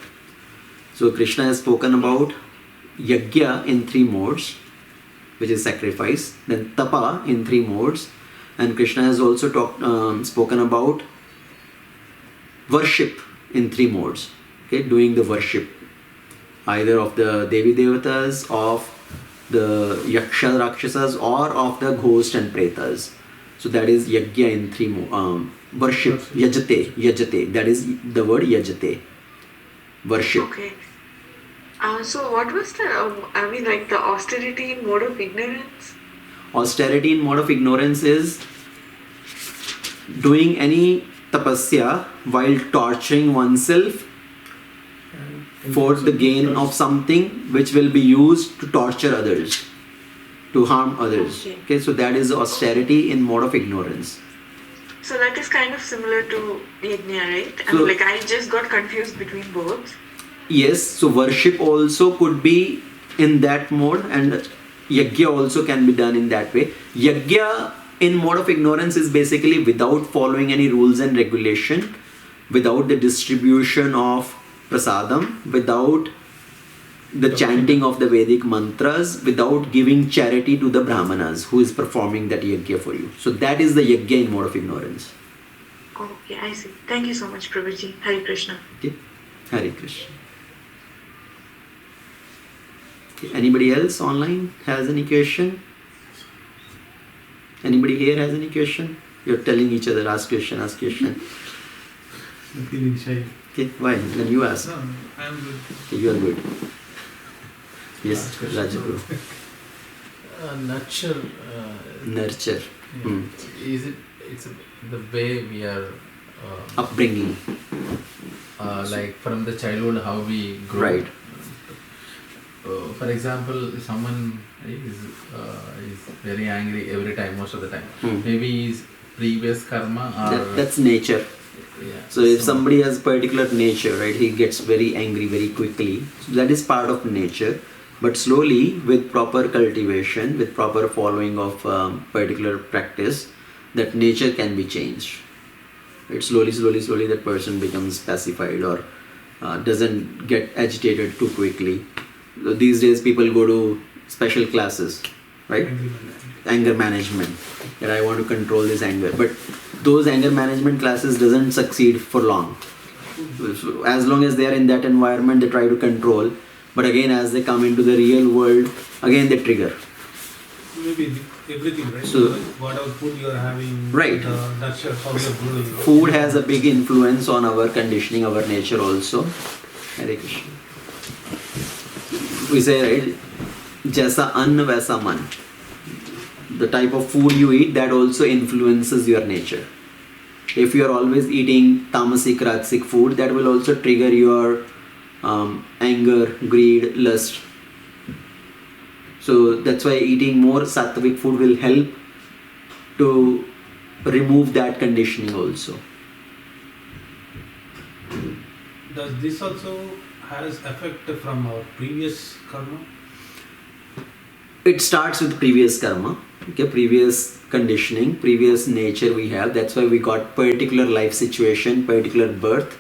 So Krishna has spoken about Yajna in 3 modes, which is sacrifice, then Tapa in 3 modes, and Krishna has also spoken about worship in 3 modes, okay, doing the worship either of the Devi Devatas, of the Yaksha Rakshasas, or of the ghost and Pretas. So that is Yajna in 3 worship, Yajate, that is the word Yajate, worship. Okay. So what was the austerity in mode of ignorance? Austerity in mode of ignorance is doing any tapasya while torturing oneself for the gain of something which will be used to torture others, to harm others. Okay, so that is austerity in mode of ignorance. So that is kind of similar to Yajna, right? So, I just got confused between both. Yes, so worship also could be in that mode, and Yajna also can be done in that way. Yajna in mode of ignorance is basically without following any rules and regulation, without the distribution of prasadam, without the chanting of the Vedic mantras, without giving charity to the brahmanas who is performing that Yajna for you. So that is the Yajna in mode of ignorance. Okay, I see. Thank you so much, Prabhuji. Hare Krishna. Okay, Hare Krishna. Okay. Anybody else online has any question? Anybody here has any question? You're telling each other, ask question, ask question. Feeling shy. Okay, why? Then you ask. No, I am good. Okay, you are good. Yes, Rajaguru. Nurture. Nurture. Yeah. It's the way we are Upbringing. like from the childhood how we grow. Right. For example, someone is very angry every time, most of the time. Maybe his previous karma or That's nature. yeah. So if somebody has particular nature, right, he gets very angry very quickly. So that is part of nature. But slowly, with proper cultivation, with proper following of particular practice, that nature can be changed. Right? Slowly, that person becomes pacified or doesn't get agitated too quickly. So these days, people go to special classes, right? Anger management. That I want to control this anger. But those anger management classes doesn't succeed for long. So as long as they are in that environment, they try to control. But again, as they come into the real world, again they trigger. Maybe everything, right? So- Whatever food you are having, Right. the nurture, how you are growing. Food has a big influence on our conditioning, our nature also. Hare Krishna. We say, right, Jaisa anna vaisa man. The type of food you eat, that also influences your nature. If you are always eating tamasic, rajasic food, that will also trigger your anger, greed, lust. So that's why eating more sattvic food will help to remove that conditioning also. Does this also has effect from our previous karma? It starts with previous karma, okay, previous conditioning, previous nature we have. That's why we got particular life situation, particular birth.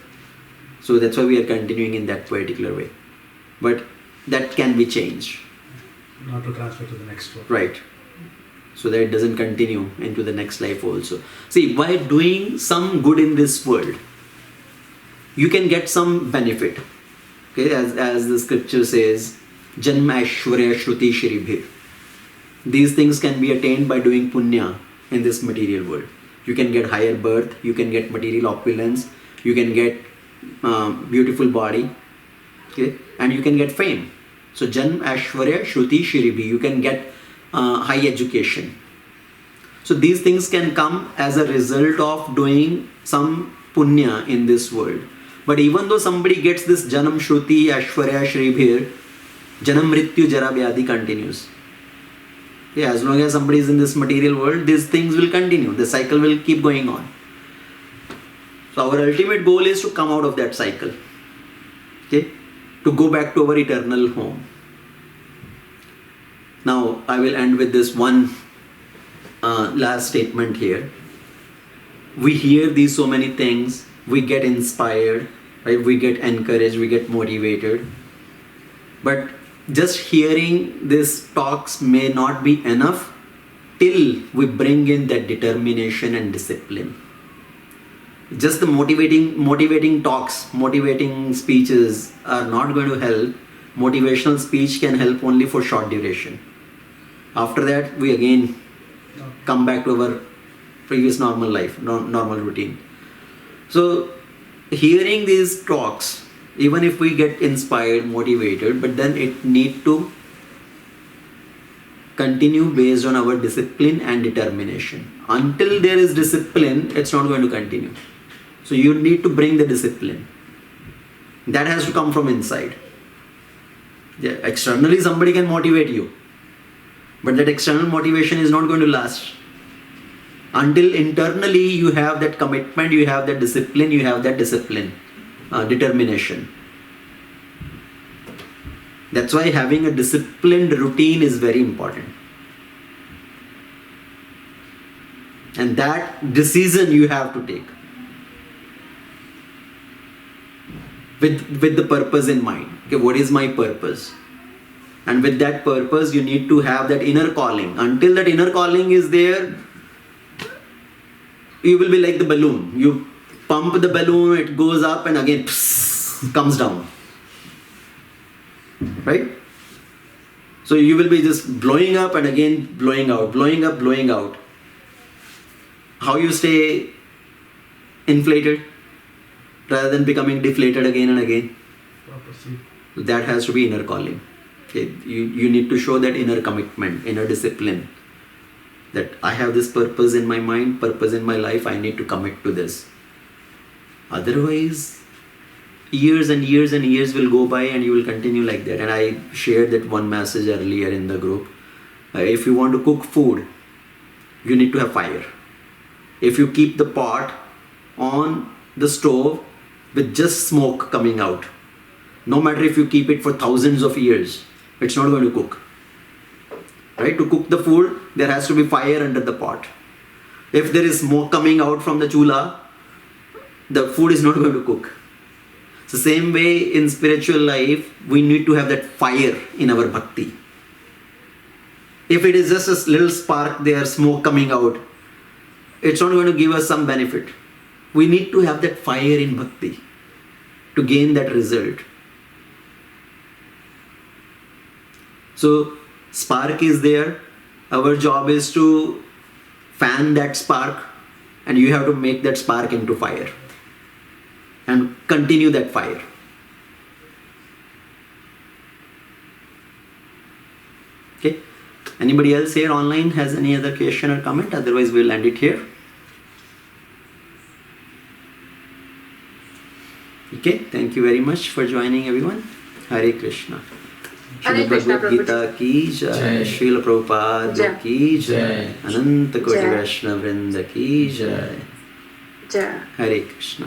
So that's why we are continuing in that particular way. But that can be changed, Not to transfer to the next one. right? So that it doesn't continue into the next life also. See, by doing some good in this world, you can get some benefit. Okay, as the scripture says, Janma Aishwarya Shruti Shribhir. These things can be attained by doing punya in this material world. You can get higher birth, you can get material opulence, you can get beautiful body, okay, and you can get fame. So Janma Aishwarya Shruti Shribhi, you can get high education. So these things can come as a result of doing some punya in this world. But even though somebody gets this Janam Shruti Aishwarya Shribhir, Janam Mrityu Jara Vyadhi continues. Yeah, as long as somebody is in this material world, these things will continue. The cycle will keep going on. So our ultimate goal is to come out of that cycle. Okay? To go back to our eternal home. Now, I will end with this one last statement here. We hear these so many things, we get inspired, right? We get encouraged, we get motivated. But just hearing these talks may not be enough till we bring in that determination and discipline. Just the motivating talks, motivating speeches are not going to help. Motivational speech can help only for short duration. After that, we again come back to our previous normal life, normal routine. So, hearing these talks, even if we get inspired, motivated, but then it need to continue based on our discipline and determination. Until there is discipline, it's not going to continue. So you need to bring the discipline. That has to come from inside. Yeah, externally somebody can motivate you, but that external motivation is not going to last. Until internally you have that commitment, you have that discipline, determination. That's why having a disciplined routine is very important. And that decision you have to take with the purpose in mind. Okay, what is my purpose? And with that purpose, you need to have that inner calling. Until that inner calling is there, you will be like the balloon. You pump the balloon, it goes up and again comes down. Right? So you will be just blowing up and again blowing out, blowing up, blowing out. How you stay inflated rather than becoming deflated again and again? That has to be inner calling. Okay? You need to show that inner commitment, inner discipline. That I have this purpose in my mind, purpose in my life, I need to commit to this. Otherwise, years and years and years will go by and you will continue like that. And I shared that one message earlier in the group. If you want to cook food, you need to have fire. If you keep the pot on the stove with just smoke coming out, no matter if you keep it for thousands of years, it's not going to cook. Right? To cook the food, there has to be fire under the pot. If there is smoke coming out from the chula, the food is not going to cook. So same way in spiritual life, we need to have that fire in our bhakti. If it is just a little spark there, smoke coming out, it's not going to give us some benefit. We need to have that fire in bhakti. to gain that result. So spark is there. Our job is to fan that spark, and you have to make that spark into fire and continue that fire. Okay. Anybody else here online has any other question or comment? Otherwise we'll end it here. Okay, thank you very much for joining everyone. Hare Krishna. Hare Srila Krishna, Bhagavad Gita ki jai, Jai. Srila Prabhupada Jai. ki jai, Jai. Ananta Koti Jai. Vaishnava Vrinda ki jai. Jai. Hare Krishna.